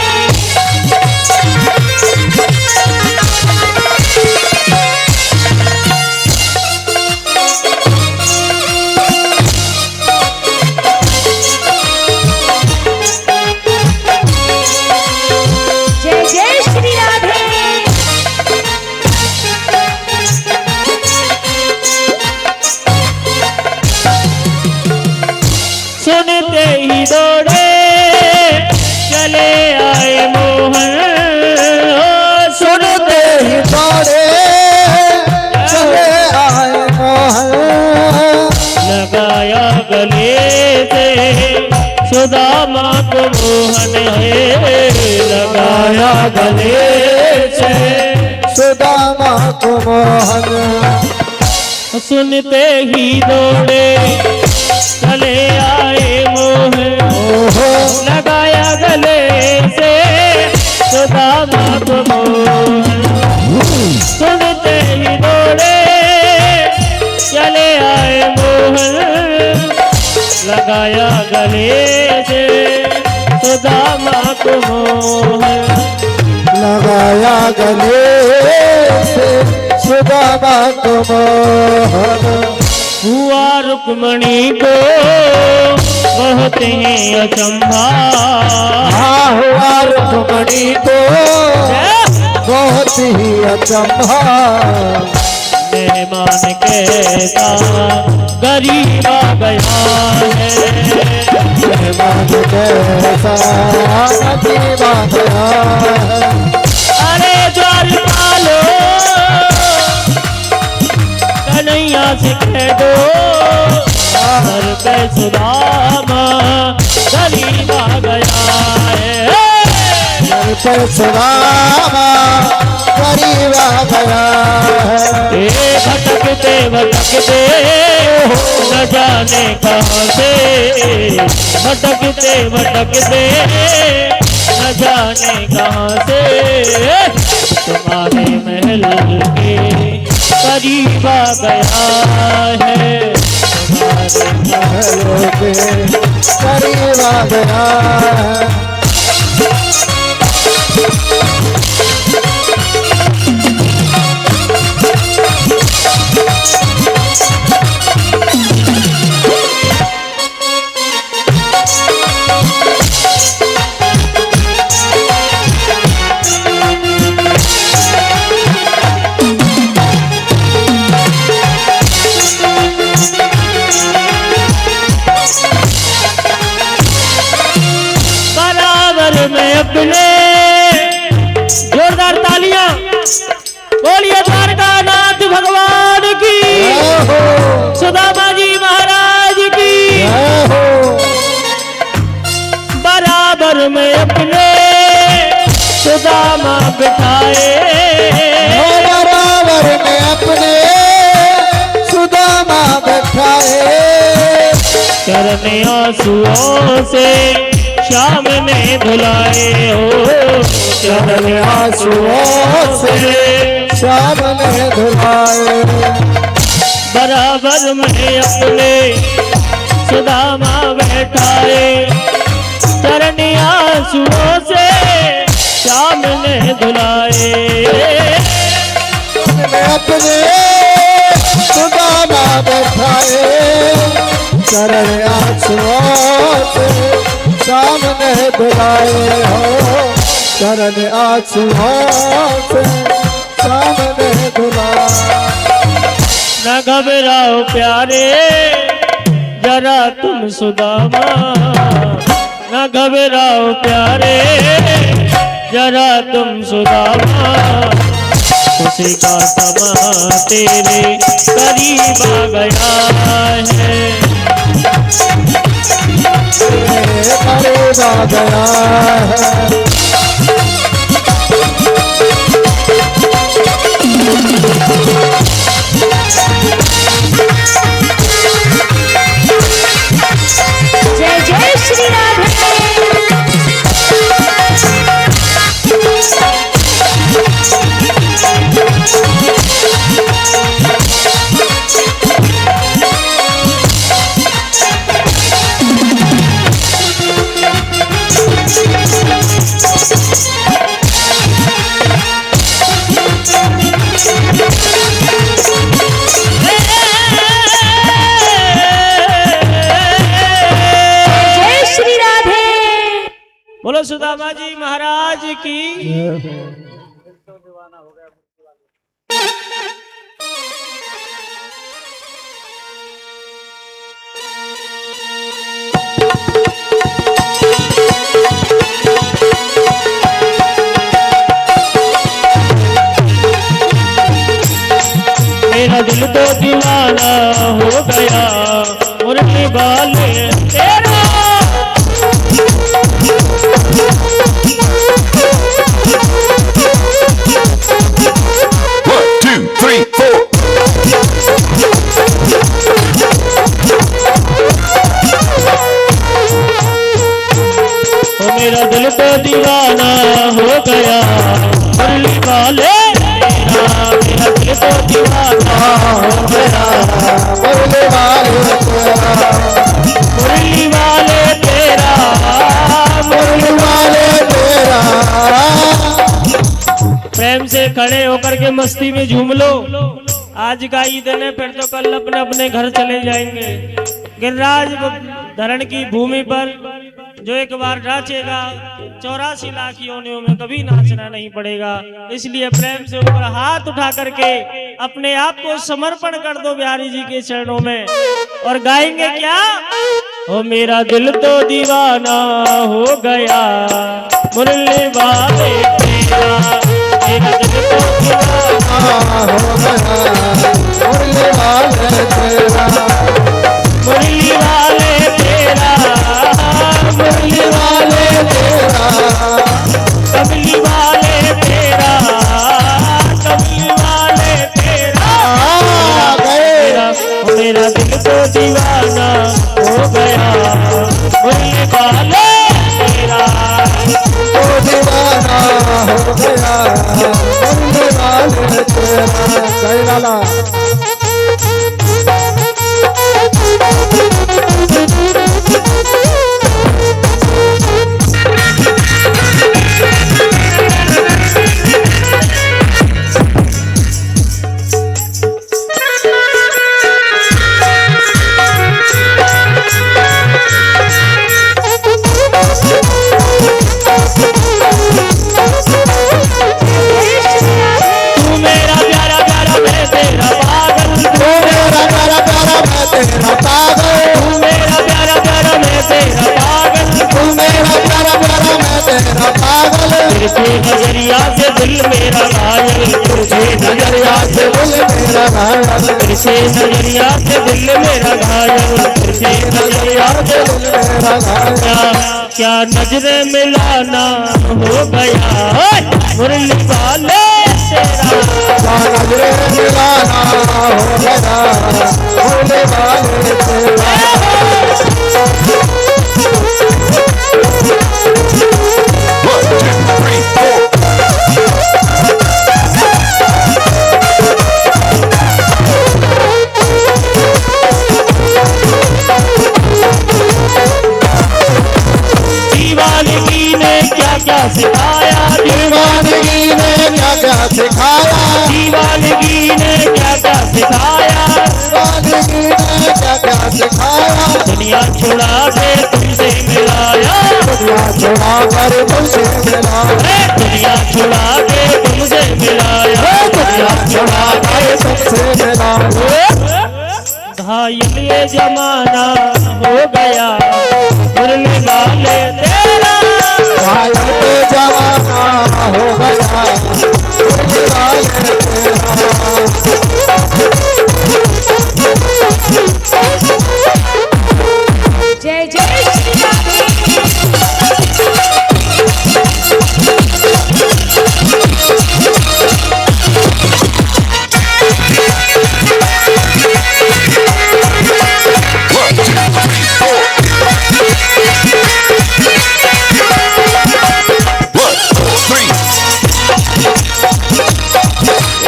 जय जय श्री राधे। सुनते ही दौड़े चले आए मोहन। सुनते ही दौड़े चले आए मोहन। लगाया गले से सुदामा को मोहन है। लगाया गले से सुदामा को मोहन। सुनते ही दौड़े चले आए मोहन। लगाया गले से सुदामा को मोहन। सुनते ही दौड़े चले आए मोहन। लगाया गले से सुदामा को मोहन। लगाया गले से सुदामा को मोहन। हुआ रुक्मणी को बहुत ही अचंभा। हाँ हुआ रुक्मणी को बहुत ही अचंभा। मेहमान कैसा गरीब आ गया है। मेहमान कैसा गरीब आ गया है। अरे द्वारपालो कन्हैया दास कह दो सर पे सुदामा गरीब आ गया है घर पर सुदामा गरीब आ गया है। ए भटकते भटकते न जाने कहाँ से भटकते भटकते न जाने कहाँ से तुम्हारे महल के करीब आ गया है तुम्हारे महलों के करीब आ गया है। में अपने जोरदार तालियां बोलिए द्वारका नाथ भगवान की सुदामा जी महाराज की बराबर में अपने सुदामा बिठाए बराबर में अपने सुदामा बिठाए चरण आंसुओं से श्याम ने धुलाए हो चरण आंसुओं से श्याम ने धुलाए बराबर में अपने सुदामा बैठाए चरण आंसुओं से श्याम ने धुलाए अपने सुदामा बैठाए चरण आंसुओं से श्याम ने धुलाए हो चरण आंसुओं से श्याम ने धुलाए। न घबराओ प्यारे जरा तुम सुदामा न घबराओ प्यारे जरा तुम सुदामा खुशी का समा तेरे करीब आ गया है करीब आ गया है। जय जय श्री राधे। बोलो सुदामा जी महाराज की मेरा दिल तो दीवाना हो गया मुरली वाले तेरा मेरा दिल तो दीवाना हो गया मुरली वाले तेरा मेरा दिल तो दीवाना हो गया मुरली वाले तेरा मुरली वाले तेरा प्रेम से खड़े होकर के मस्ती में झूम लो। आज का ही दिन है, फिर तो कल अपने अपने घर चले जाएंगे। गिरिराज धरण की भूमि पर जो एक बार नाचेगा 84 लाख योनियों में कभी नाचना नहीं पड़ेगा। इसलिए प्रेम से ऊपर हाथ उठा करके अपने आप को समर्पण कर दो बिहारी जी के चरणों में और गाएंगे क्या? ओ मेरा दिल तो दीवाना हो गया मुरली वाले मेरा दिल तो दीवाना हो गया मुरली वाले तेरा मुरली वाले तेरा मुरली वाले तेरा कमली वाले तेरा कमली वाले तेरा आ गए मेरा दिल तो दीवाना हो गया मुरली वाले तेरा तो दीवाना हो गया मुरली वाले तेरा जय लाला तू मेरा प्यारा प्यारा मैं तेरा पागल तू मेरा प्यारा प्यारा मैं तेरा पागल तू मेरा प्यारा प्यारा मैं तेरा पागल तू मेरा प्यारा प्यारा मैं तेरा पागल तेरे नजरिया से दिल मेरा घायल तुझे नजरिया से दिल मेरा घायल तेरे नजरिया से दिल मेरा घायल तेरे नजरिया से दिल मेरा घायल क्या नजरे मिलाना हो गया मुरली वाले तेरा नजरे मिलाना हो गया मुरली वाले तेरा दीवानगी ने क्या क्या सिखाया दीवानगी ने क्या क्या सिखाया दीवानगी ने क्या क्या सिखाया दीवानगी ने क्या क्या सिखाया दुनिया छुड़ा के तुमसे मिलाया दुनिया छुड़ा कर तुमसे मिला दुनिया छुड़ा के तुमसे मिलाया दुनिया छुड़ा कर तुमसे मिला घायल ये जमाना हो गया मुरली वाले तेरा घायल पे जवाना हो गया मुरली वाले तेरा जय जय श्री राधे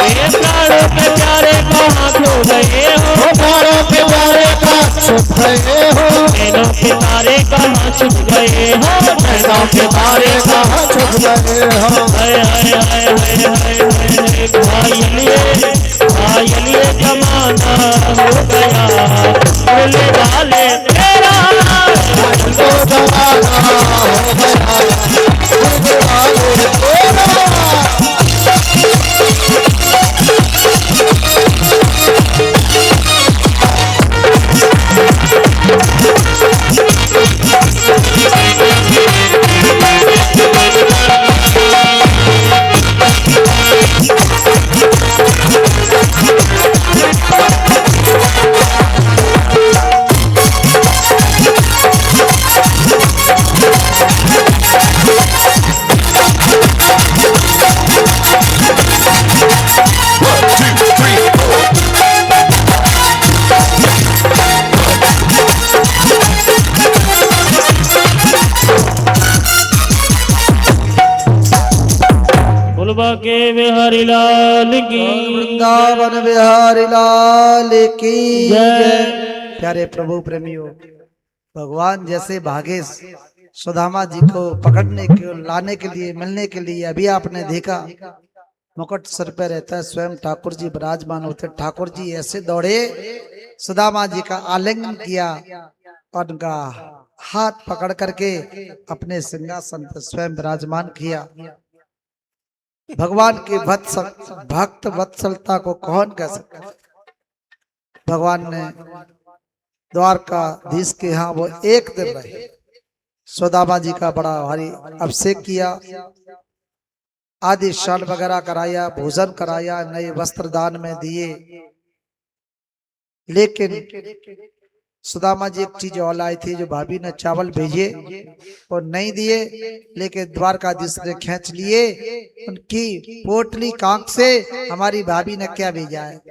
ये प्राणों के प्यारे कहाँ खो गए हो प्राणों के प्यारे का छुप गए हो नैनों के तारे कहाँ छुप गए हो नैनों के तारे कहाँ छुप गए हो हाय हाय हाय हाय हाय हाय घायल ये जमाना हो गया मुरली वाले तेरा तो जवाना हो गया मुरली वाले तेरा बुलबा के बिहारी लाल की वृंदावन बिहारी लाल की जय। प्यारे प्रभु प्रेमियों, भगवान जैसे भागे सुदामा जी को पकड़ने के लाने के लिए मिलने के लिए, अभी आपने देखा मुकुट सर पे रहता है, स्वयं ठाकुर जी विराजमान होते। ठाकुर जी ऐसे दौड़े, सुदामा जी का आलिंगन किया और उनका हाथ पकड़ करके अपने सिंहासन पर स्वयं विराजमान किया। भगवान की भक्त वत्सलता को कौन कह सकता है। भगवान ने द्वारकाधीश के यहाँ वो एक दिन रहे, सुदामा जी का बड़ा भारी अभिषेक किया। आदि शाल वगैरह कराया, भोजन कराया, नए वस्त्र दान में दिए। लेकिन सुदामा जी एक चीज और लाई थी, जो भाभी ने चावल भेजे और नहीं दिए, लेकिन द्वारकाधीश ने खींच लिए उनकी पोटली कांख से। हमारी भाभी ने क्या भेजा है?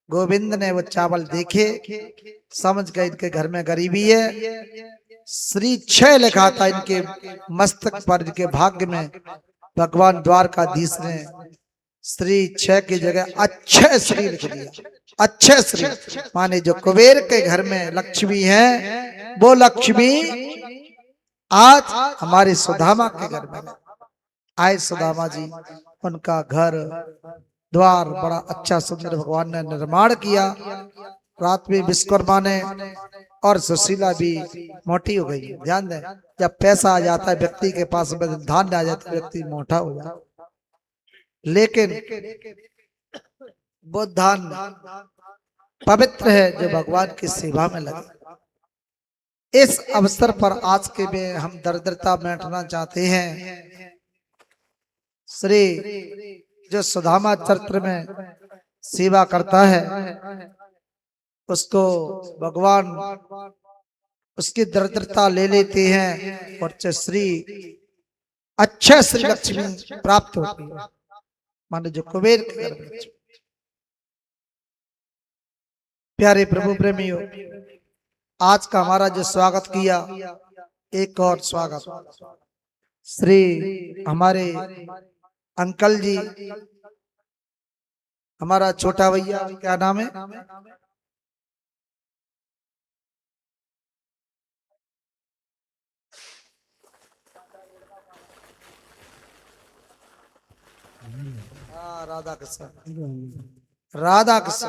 गोविंद ने वो चावल देखे, समझ गए इनके घर में गरीबी है। श्री 6 लिखा था इनके मस्तक पर, इनके भाग्य में भगवान द्वारकाधीश ने श्री 6 की जगह अच्छे श्री लिख दिया। अच्छे श्री माने जो कुबेर के घर में लक्ष्मी है, वो लक्ष्मी आज हमारे सुदामा के घर में आए। सुदामा जी, उनका घर द्वार बड़ा अच्छा सुंदर भगवान ने निर्माण किया। रात में विश्वकर्मा ने, और सुशीला भी मोटी हो गई। ध्यान दें, जब पैसा आ जाता है व्यक्ति के पास में, धन आ जाता है, व्यक्ति मोटा हो जाता है। लेकिन वो धन पवित्र है जो भगवान की सेवा में लगे। इस अवसर पर आज के में हम दरिद्रता बैठना चाहते हैं। श्री जो सुदामा चरित्र में सेवा करता है, उसको भगवान उसकी दरिद्रता ले लेते हैं और श्री अच्छे श्री लक्ष्मी प्राप्त होती है। माने जो कुबेर के घर में। प्यारे प्रभु प्रेमियों, आज का हमारा जो स्वागत किया, एक और स्वागत श्री हमारे अंकल जी, हमारा छोटा भैया, क्या नाम है? राधा कृष्ण। राधा कृष्ण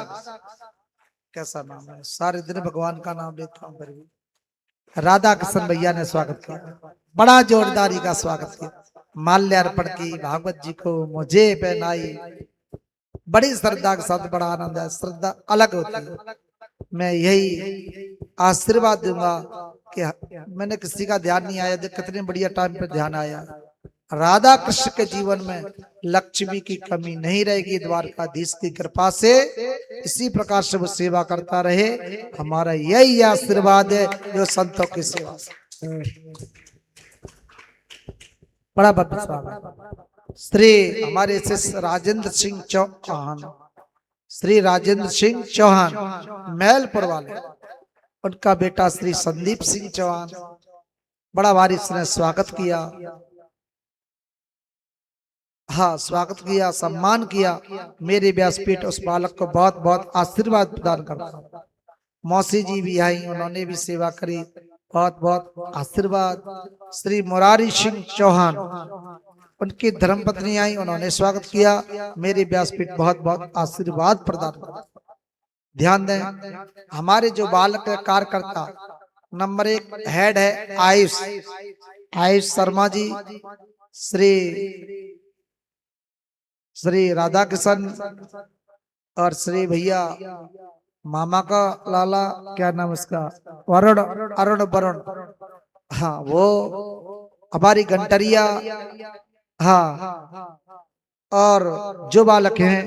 कैसा नाम है? सारे दिन भगवान का नाम लेता हूँ, फिर भी राधा कृष्ण भैया ने स्वागत किया, बड़ा जोरदारी का स्वागत किया। माल्यार्पण की भागवत जी को मुझे पहनाई, बड़ी श्रद्धा के साथ, बड़ा आनंद है। श्रद्धा अलग होती है। मैं यही आशीर्वाद दूंगा कि मैंने किसी का ध्यान नहीं आया, कितने बढ़िया टाइम पे ध्यान आया। राधा कृष्ण के जीवन में लक्ष्मी की कमी नहीं रहेगी द्वारकाधीश की कृपा से। इसी प्रकार से वो सेवा करता रहे, हमारा यही आशीर्वाद है जो संतों की सेवा से। बड़ा भव्य स्वागत। श्री हमारे शिष्य राजेंद्र सिंह चौहान, श्री राजेंद्र सिंह चौहान मैलपुर वाले, उनका बेटा श्री संदीप सिंह चौहान, बड़ा भारी ने स्वागत किया। हाँ, स्वागत किया, सम्मान किया। मेरे व्यासपीठ उस बालक को बहुत बहुत आशीर्वाद प्रदान करता। मौसी जी भी आई, उन्होंने भी सेवा करी, बहुत बहुत आशीर्वाद। श्री मुरारी सिंह चौहान, उनकी धर्मपत्नी आई, उन्होंने स्वागत किया। मेरे व्यासपीठ बहुत बहुत आशीर्वाद प्रदान करता। ध्यान दें, हमारे जो बालक कार्यकर्ता नंबर 1 हेड है आयुष शर्मा जी, श्री राधा कृष्ण और श्री भैया मामा का लाला, क्या नाम इसका, अरुण वरुण। हाँ, वो हमारी घंटरिया। हाँ, और जो बालक हैं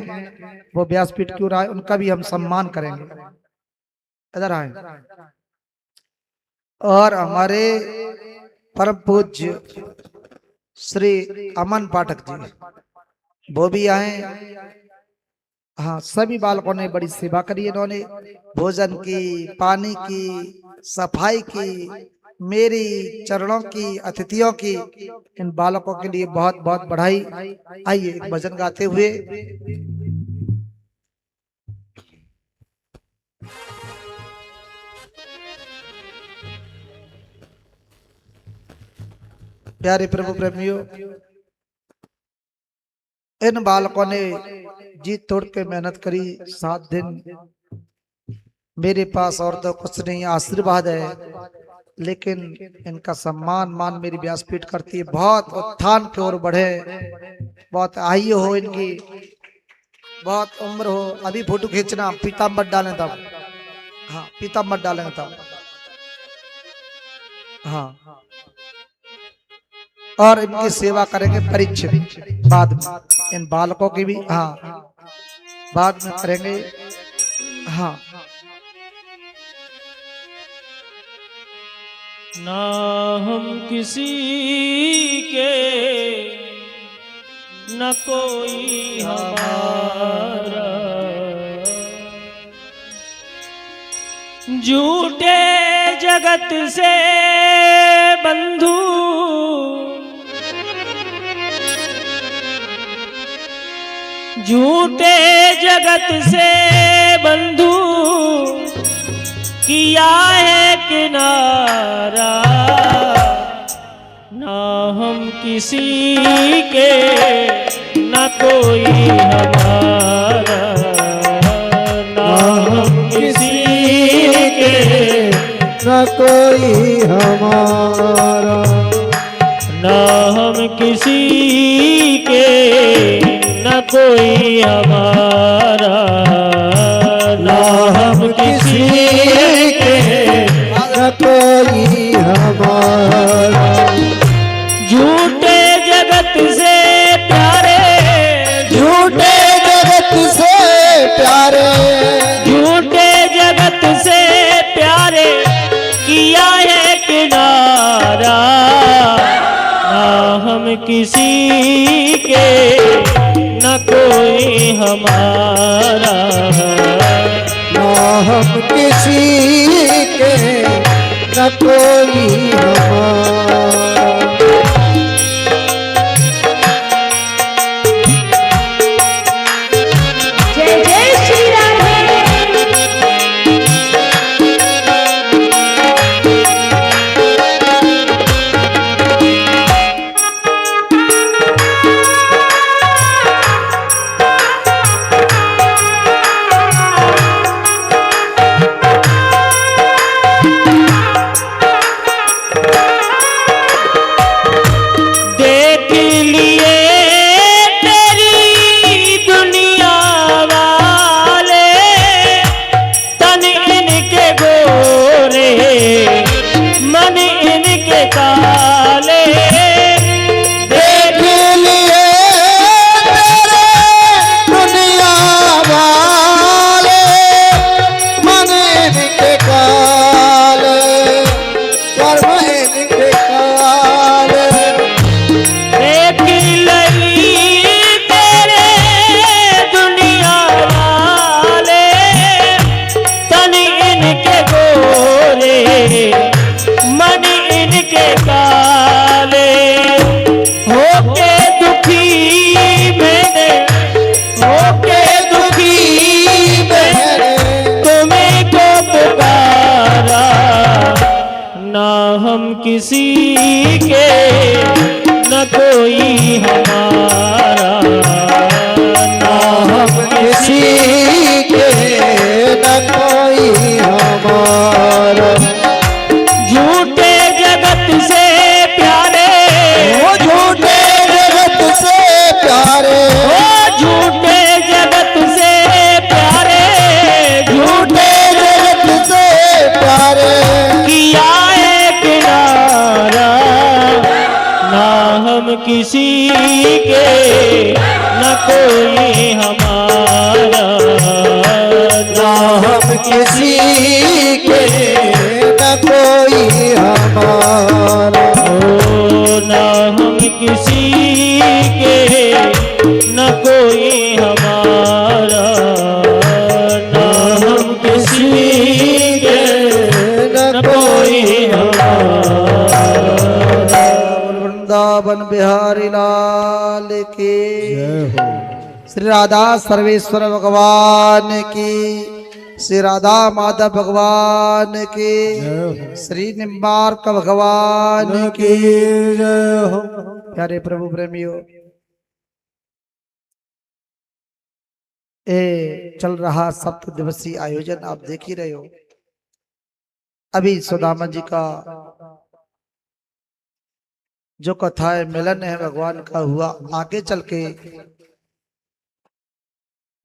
वो व्यासपीठ की ओर आए, उनका भी हम सम्मान करेंगे। इधर आए। और हमारे परम पूज्य श्री अमन पाठक जी, वो भी आए। हाँ, सभी बालकों ने बड़ी सेवा करी। इन्होंने भोजन की, पानी की, सफाई की, मेरी चरणों की, अतिथियों की, इन बालकों के लिए बहुत बहुत बधाई। आइए एक भजन गाते हुए। प्यारे प्रभु प्रेमियों, इन बालकों ने जी तोड़ के मेहनत करी। 7 दिन मेरे पास और तो कुछ नहीं, आशीर्वाद है, लेकिन इनका सम्मान मान मेरी व्यासपीठ करती है। बहुत उत्थान की ओर बढ़े, बहुत आयु हो इनकी, बहुत उम्र हो। अभी फोटो खींचना, पीताम्बर डालें तब। हाँ, पीताम्बर डालेंगे तब। हाँ, और इनकी सेवा करेंगे परीक्षित। बाद में इन बालकों की भी, हाँ बाद में करेंगे। हाँ ना हम किसी के न कोई हमारा, झूठे जगत से बंधु झूठे जगत से बंधु किया है किनारा, ना हम किसी के न कोई हमारा, ना हम किसी के न कोई हमारा, ना हम किसी के न कोई हमारा, ना हम किसी के न कोई हमारा। झूठे जगत से प्यारे, झूठे जगत से प्यारे, झूठे जगत से प्यारे किया है किनारा, ना हम किसी के न कोई हमारा, ना हम किसी के न कोई हमारा। जय जय श्री राधे। देख लिए तेरी दुनिया वाले, तन इनके गोरे मन इनके काले, देख लिए तेरे दुनिया वाले, मन इनके काले, कर्म इनके काले। देख लई तेरे दुनिया वाले, तन इनके गोरे मन इनके काले, होके दुखी मैंने, होके दुखी मैंने तुम्हें को पुकारा, ना हम किसी के न कोई हमारा, ना हम किसी के न कोई हमारा। झूठे जगत से प्यारे, वो झूठे जगत से प्यारे, ओ झूठे जगत से प्यारे, झूठे जगत से प्यारे किया है किनारा, ना हम किसी के न कोई हमारा, ना हम किसी के न कोई हमारा। ओ ना हम किसी के न कोई हमारा, ना हम किसी के न कोई हमारा। वृंदावन बिहारी लाल की जय हो। श्री राधा सर्वेश्वर भगवान की, श्री राधा माधव भगवान की, जय हो। श्री निम्बार्क भगवान की। जय हो। प्यारे प्रभु प्रेमियों, ए चल रहा 7 दिवसीय आयोजन आप देख ही रहे हो। अभी सुदामा जी का जो कथा है, मिलन है भगवान का हुआ, आगे चल के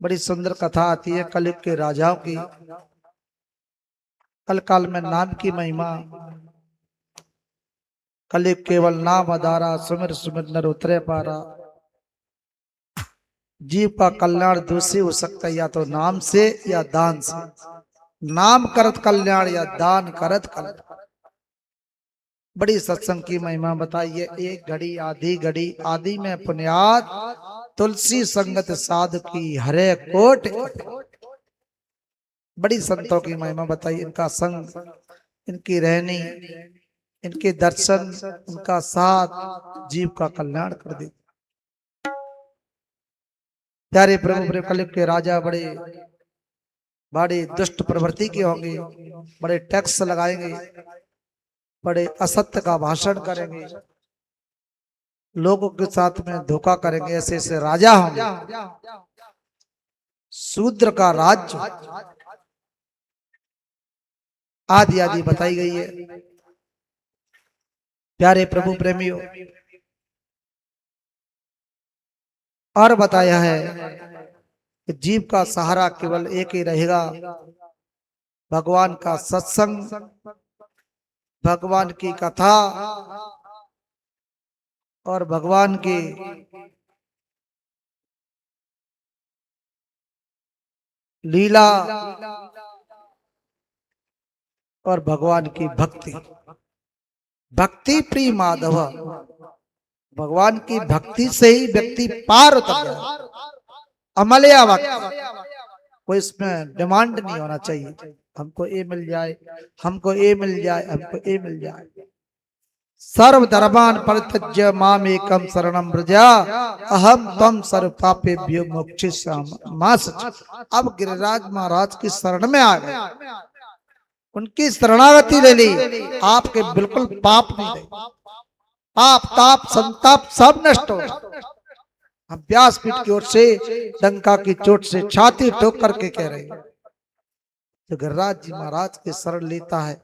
बड़ी सुंदर कथा आती है कलयुग के राजाओं की। कल काल में नाम की महिमा, कलयुग केवल नाम आधारा, सुमिर सुमिर नर उतरे पारा। जीव का कल्याण दो से हो सकता है, या तो नाम से या दान से। नाम करत कल्याण या दान करत कल्याण। बड़ी सत्संग की महिमा बताइए। एक घड़ी आधी घड़ी आदि में पुण्यात, तुलसी संगत साधु की हरे कोट। बड़ी संतों की महिमा बताइए। इनका संग, इनकी रहनी, इनके दर्शन, उनका साथ जीव का कल्याण कर दे। प्यारे प्रभु प्रेम कलयुग के राजा बड़े दुष्ट प्रवृत्ति के होंगे, बड़े टैक्स लगाएंगे, बड़े असत्य का भाषण करेंगे, लोगों के साथ में धोखा करेंगे। ऐसे ऐसे राजा होंगे। शूद्र का राज्य आदि आदि बताई गई है। प्यारे प्रभु प्रेमियों, और बताया है कि जीव का सहारा केवल एक ही रहेगा, भगवान का सत्संग, भगवान की कथा और भगवान की लीला और भगवान की भक्ति। भक्ति प्रिय माधव, भगवान की भक्ति से ही व्यक्ति पार उतर जाए। अमल्या भक्ति, कोई इसमें डिमांड नहीं होना चाहिए, हमको ये मिल जाए, हमको ये मिल जाए, हमको ये मिल जाए। सर्व धर्मान परित्यज्य माम एकम शरणम व्रजा, अहम त्वं सर्व पापेभ्यो मोक्षयिष्यामि। अब गिरिराज महाराज की शरण में आ गए, उनकी शरणागति ले ली, आपके बिल्कुल पाप नहीं रहे। पाप ताप संताप सब नष्ट हो। हम व्यासपीठ की ओर से डंका की चोट से छाती ठोक करके कह रहे हैं, जो गिरिराज जी महाराज के शरण लेता है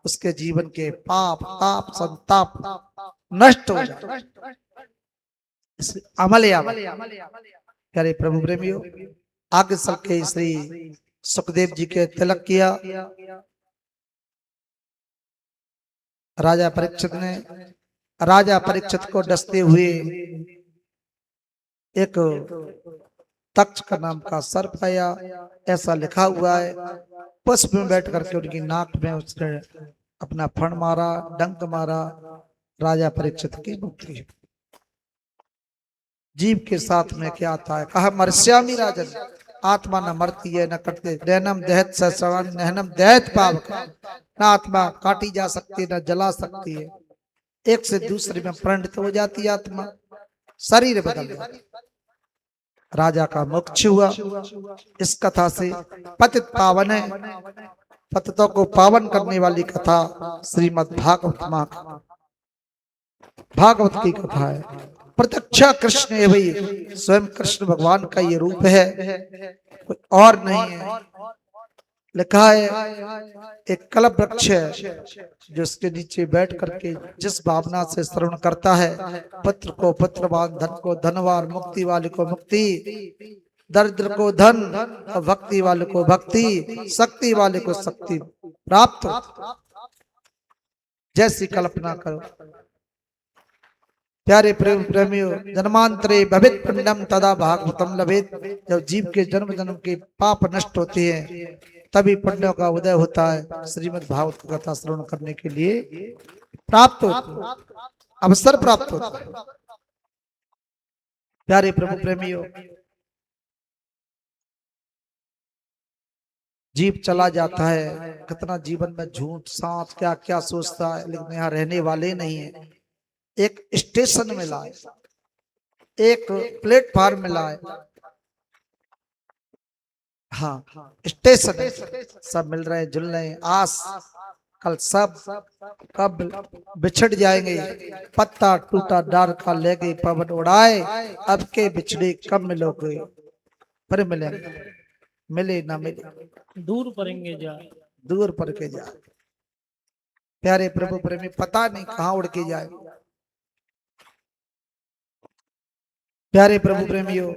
उसके जीवन के पाप ताप संताप नष्ट हो जाए। अमल्या प्यारे प्रभु प्रेमियों, आगे चल के श्री सुखदेव जी के तिलक किया। राजा परीक्षित को डसते हुए एक तक्ष का नाम का सर्प आया, ऐसा लिखा हुआ है। पुष्प में बैठ करके उनकी नाक में उसने अपना फण मारा, डंक मारा, राजा परीक्षित की मुक्ति। जीव के साथ में क्या आता है, कहा मर्ष्यामि राजन, आत्मा न मरती है न कटते, नैनम दहत सवन नहनम दहत पावक। न आत्मा काटी जा सकती न जला सकती है, एक से दूसरे में परिणत हो जाती है आत्मा, शरीर बदल जाता है। राजा का मोक्ष हुआ इस कथा से। पतित पावन है, पतितों को पावन करने वाली कथा श्रीमद् भागवत की कथा है। प्रत्यक्ष कृष्ण है भाई, स्वयं कृष्ण भगवान का ये रूप है, कोई और नहीं है। लिखा है एक कल्प वृक्ष है, जो उसके नीचे बैठ करके जिस भावना से श्रवण करता है, पुत्र को पुत्रवान, धन को धनवान, मुक्ति वाले को मुक्ति, दरिद्र को धन, और भक्ति वाले को भक्ति, शक्ति वाले को शक्ति प्राप्त हो। जैसी कल्पना करो। प्यारे प्रेम प्रेमियों, जन्मांतरे भवित पुण्यम तदा भागवतम लभेत। जब जीव के जन्म जन्म के पाप नष्ट होते हैं तभी पुण्यों का उदय होता है। श्रीमद् भागवत की कथा श्रवण करने के लिए प्राप्त होता, अवसर प्राप्त होता है। प्यारे प्रभु प्रेमियों, जीव चला जाता है, कितना जीवन में झूठ साथ क्या क्या सोचता है, लेकिन यहाँ रहने वाले नहीं है। एक स्टेशन में लाए, एक प्लेटफॉर्म में लाए, हाँ स्टेशन, सब मिल रहे जुल रहे, आस कल सब कब बिछड़ जाएंगे। पत्ता टूटा डार का ले गई पवन उड़ाए, अब के बिछड़े कब मिलोगे, पर मिलेंगे, मिले ना मिले दूर पड़ेंगे जाए, दूर पर के जाए। प्यारे प्रभु प्रेमी, पता नहीं कहाँ उड़ के जाए। प्यारे प्रभु प्रेमियों,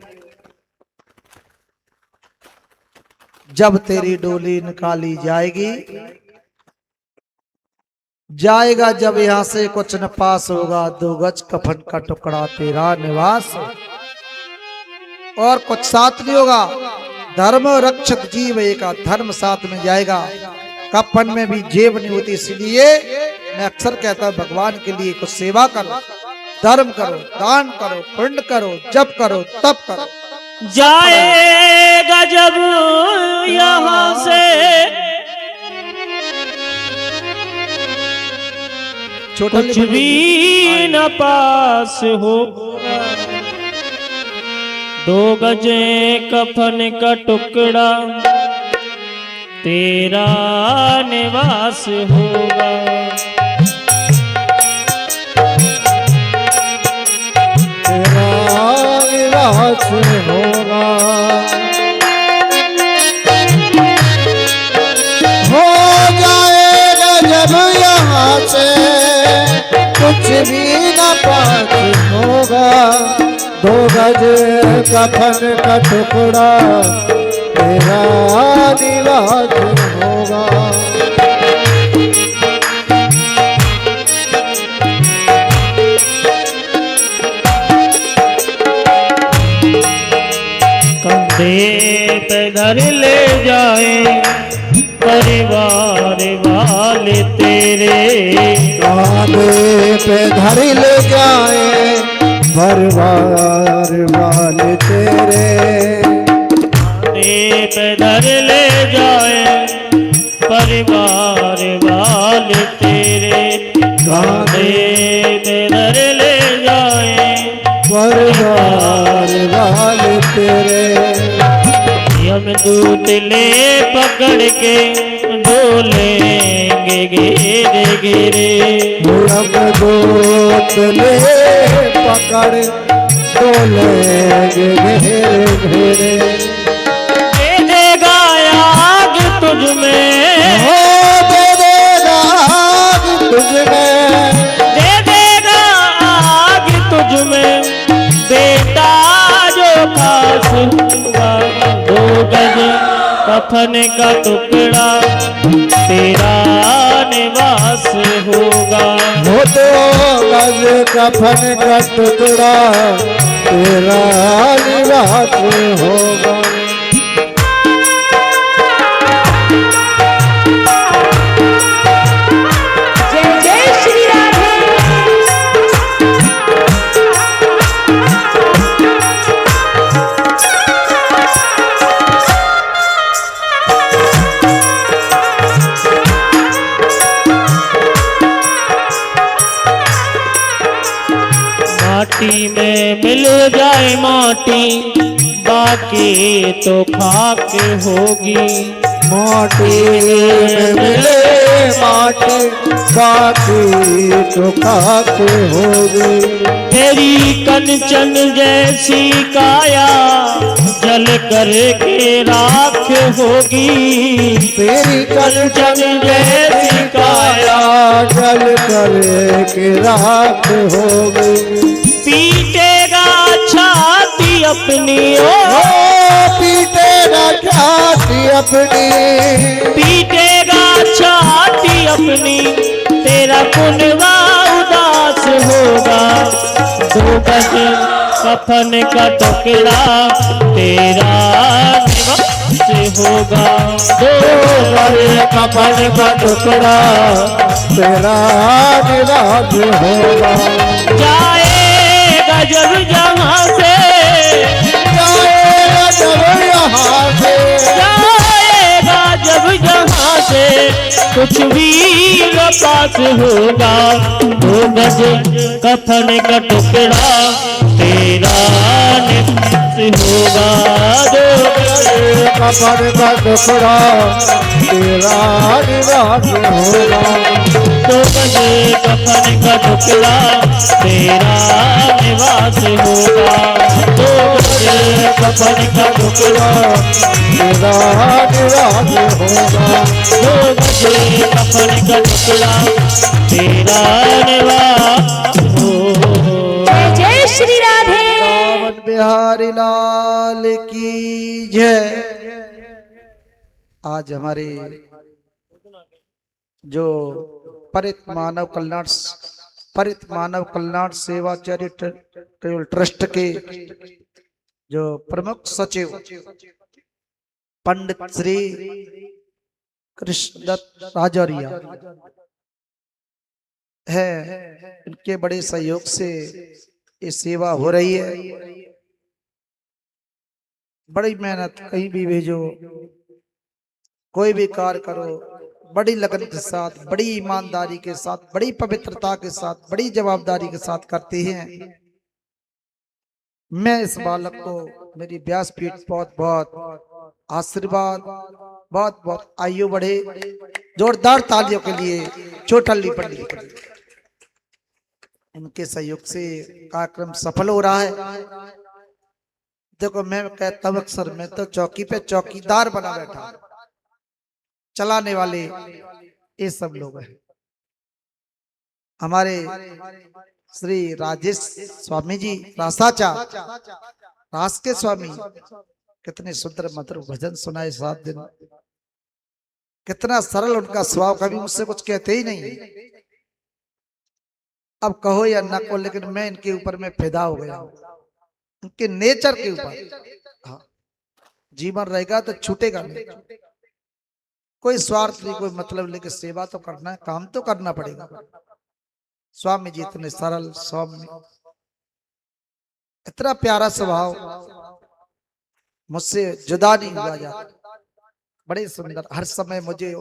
जब तेरी डोली निकाली जाएगी, जाएगा जब यहां से कुछ न पास होगा, 2 गज कफन का टुकड़ा तेरा निवास। और कुछ साथ नहीं होगा। धर्म रक्षक जीव एका, धर्म साथ में जाएगा। कफन में भी जेब नहीं होती, इसलिए मैं अक्सर कहता हूं भगवान के लिए कुछ सेवा करो, धर्म करो, दान करो, पुण्य करो, जप करो, तप करो। जाएगा जब यहाँ से छोटा कुछ भी न पास हो, 2 गजे कफन का टुकड़ा तेरा निवास होगा। तेरा निवास होगा। हो जाएगा जब यहाँ से कुछ भी न पास होगा। 2 गज कफन का टुकड़ा तेरा निवास होगा। कंधे पे धर ले जाए परिवार वाले तेरे, कांधे पे धर ले जाए परिवार वाले तेरे। कंधे पे धर ले जाए परिवार वाले तेरे, कंधे पे धर ले जाए परिवार वाले तेरे। यमदूत ले पकड़ के डोलेंगे घेरे घेरे, यमदूत ले पकड़ डोलेंगे घेरे घेरे। दे देगा आग तुझ में, हो दे देगा आग तुझ में, दे देगा आग तुझ में बेटा जो खास हुआ। 2 गज कफन का टुकड़ा तेरा निवास होगा। हो 2 गज कफन का टुकड़ा तेरा निवास होगा। जय जय श्री राधे। माटी में मिल जाए माटी, बाकी तो खाक होगी। माटी में मिले माटी, बाकी तो खाक होगी। तेरी कंचन जैसी काया जल कर के राख होगी। तेरी कंचन जैसी काया जल कर के राख होगी। पीटेगा छाती अपनी ओ ओ, पीटेगा छाती अपनी, पीटेगा छाती अपनी तेरा कुनवा उदास होगा। 2 गज कफन का टुकड़ा तेरा निवास होगा। 2 गज कफन का टुकड़ा तेरा निवास होगा। जाएगा जब जहाँ से, जाएगा जब यहाँ से, जाएगा जब जहाँ से कुछ भी न पास होगा। 2 गज कफन का टुकड़ा तेरा निवास होगा। 2 गज कफन का टुकड़ा तेरा निवास होगा। 2 गज कफन का टुकड़ा तेरा निवास होगा। 2 गज कफन का टुकड़ा तेरा निवास होगा। 2 गज कफन का टुकड़ा तेरा निवास होगा। जय जय श्री राधे। रावण बिहारी लाल की जय। आज हमारे जो परित मानव कल्याण सेवा चैरिटेबल ट्रस्ट के जो प्रमुख सचिव पंडित श्री कृष्णदत्त राजौरिया है, इनके बड़े सहयोग से ये सेवा हो रही है। बड़ी मेहनत, कहीं भी भेजो, कोई भी कार्य करो, बड़ी लगन के साथ, बड़ी ईमानदारी के साथ, बड़ी पवित्रता के साथ, बड़ी जवाबदारी के साथ करते हैं। मैं इस बालक को, मेरी व्यासपीठ बहुत बहुत आशीर्वाद, बहुत बहुत आयु बढ़े। जोरदार तालियों के लिए चोटल्ली पंडित के लिए। इनके सहयोग से कार्यक्रम सफल हो रहा है। देखो मैं कहता हूं अक्सर, मैं तो चौकी पे चौकीदार बना बैठा, चलाने वाले ये सब लोग हैं। हमारे श्री राजेश स्वामी जी रासाचार, रास के स्वामी, कितने सुंदर मधुर भजन सुनाए 7 दिन। कितना सरल उनका स्वभाव, कभी मुझसे कुछ कहते ही नहीं। अब कहो या ना कहो, लेकिन मैं इनके ऊपर में फिदा हो गया हूं, इनके नेचर के ऊपर। हाँ, जीवन रहेगा तो छूटेगा नहीं। कोई स्वार्थ नहीं, कोई मतलब, लेकिन सेवा तो करना है, काम तो करना पड़ेगा। स्वामी जी इतने सरल, सौम्य, इतना प्यारा स्वभाव, मुझसे जुदा नहीं हुआ जाता। बड़े सुंदर, हर समय मुझे,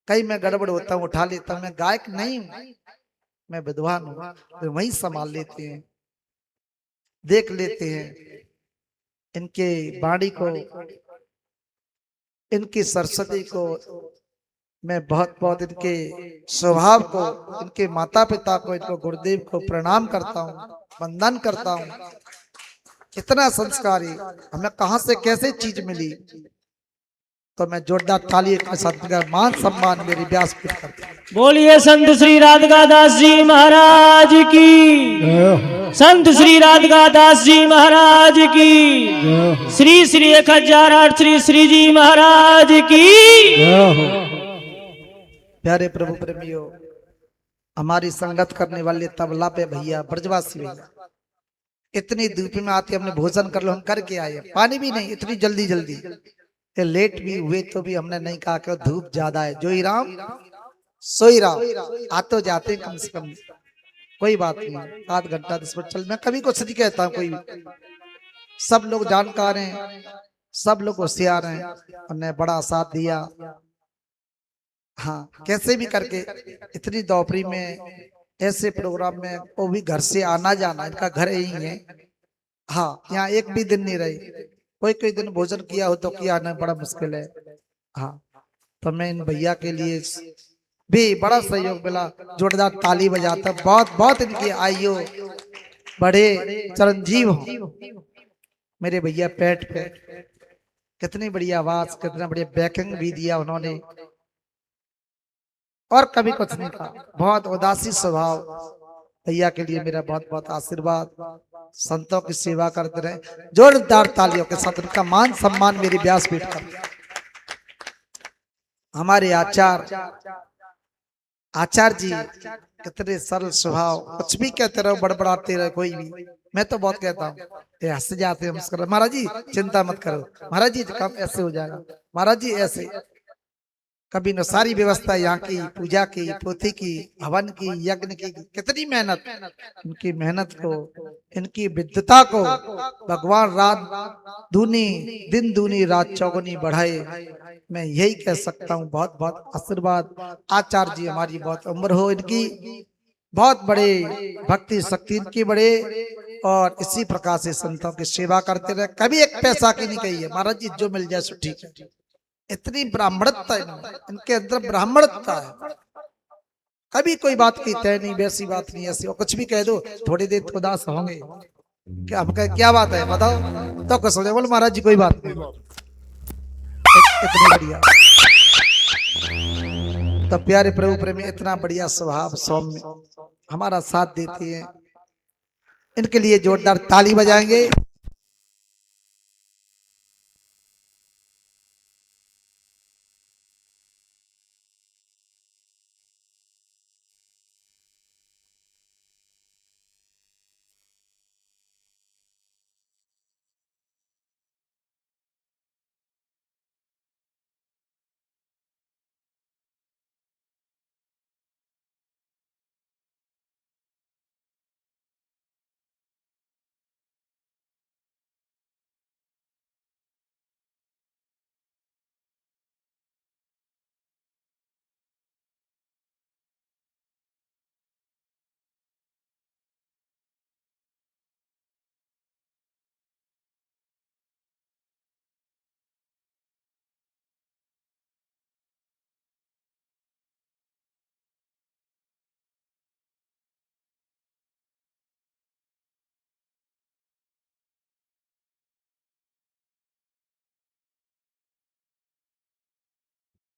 कहीं मैं गड़बड़ होता हूँ उठा लेता हूँ। मैं गायक नहीं हूँ, मैं विद्वान हूँ, तो वही संभाल लेते हैं, देख लेते हैं इनके वाणी को, इनकी सरस्वती को। मैं बहुत बहुत इनके स्वभाव को, इनके माता पिता को, इनको गुरुदेव को प्रणाम करता हूँ, वंदन करता हूँ। कितना संस्कारी, हमें कहां से कैसे चीज मिली। तो मैं जोरदार ताली के साथ मान सम्मान मेरी व्यासपीठ करता हूं। बोलिए संत श्री राधिका दास जी महाराज की, संत श्री राधिका दास जी महाराज की, श्री श्री 1008 श्री श्री जी महाराज की। प्यारे प्रभु प्रेमियों, हमारी संगत करने वाले तबला पे भैया, ब्रजवासी भैया, इतनी धूप में आते, हमने भोजन कर लो, हम करके आए, पानी भी नहीं, इतनी जल्दी जल्दी, लेट भी हुए तो भी हमने नहीं कहा कि धूप ज्यादा है। जो ही राम सोई राम, आ तो जाते कम से कम, कोई बात नहीं, 7 घंटा 10 मिनट चल। मैं कभी कुछ नहीं कहता हूँ, कोई भी, सब लोग जानकार हैं, सब लोग होशियार हैं, हमने बड़ा साथ दिया। हाँ, कैसे भी करके इतनी दोपहरी में ऐसे प्रोग्राम में, वो भी घर से आना जाना, इनका घर यही है। हाँ, यहाँ एक भी दिन नहीं रही, कोई दिन भोजन किया हो तो किया, नहीं बड़ा मुश्किल है। हाँ, तो मैं इन भैया के लिए भी बड़ा सहयोग मिला, जोरदार ताली बजाता। बहुत बहुत इनकी आयु बड़े, चिरंजीव हो मेरे भैया। पेट पे कितनी बड़ी आवाज, कितना बढ़िया बैकिंग भी दिया उन्होंने, और कभी कुछ नहीं कहा। बहुत उदासी स्वभाव, भैया के लिए मेरा बहुत बहुत आशीर्वाद। संतों की सेवा करते रहे, जोरदार तालियों के साथ उनका मान सम्मान मेरी व्यासपीठ कर। हमारे आचार्य जी कितने सरल स्वभाव, कुछ भी कहते रहो, बड़बड़ाते रहे कोई भी। मैं तो बहुत कहता हूँ, हंस जाते हैं, मुस्कुरा, महाराज जी चिंता मत करो, महाराज जी काम ऐसे हो जाएगा, महाराज जी ऐसे। कभी न सारी व्यवस्था यहाँ की, पूजा की, पोथी की, हवन की, यज्ञ की, कितनी मेहनत, इनकी मेहनत को, इनकी विद्वता को भगवान रात दूनी, दिन दूनी, रात चौगुनी बढ़ाए। मैं यही कह सकता हूँ, बहुत बहुत आशीर्वाद। आचार्य जी हमारी बहुत उम्र हो इनकी, बहुत बड़े भक्ति शक्ति इनकी बड़े, और इसी प्रकार से संतों की सेवा करते रहे। कभी एक पैसा की नहीं कही है, महाराज जी जो मिल जाए सो ठीक है। इतनी ब्राह्मणता इनके अंदर, ब्राह्मणता है। कभी कोई बात की तय नहीं, वैसी बात नहीं, ऐसी, और कुछ भी कह दो थोड़ी देर उदास होंगे, क्या हम कह, क्या बात है बताओ, तो कुछ हो जाए, बोलो महाराज जी कोई बात नहीं। इतनी बढ़िया, तो प्यारे प्रभु प्रेमी, इतना बढ़िया स्वभाव, सौम्य, हमारा साथ देती है। इनके लिए जोरदार ताली बजाएंगे।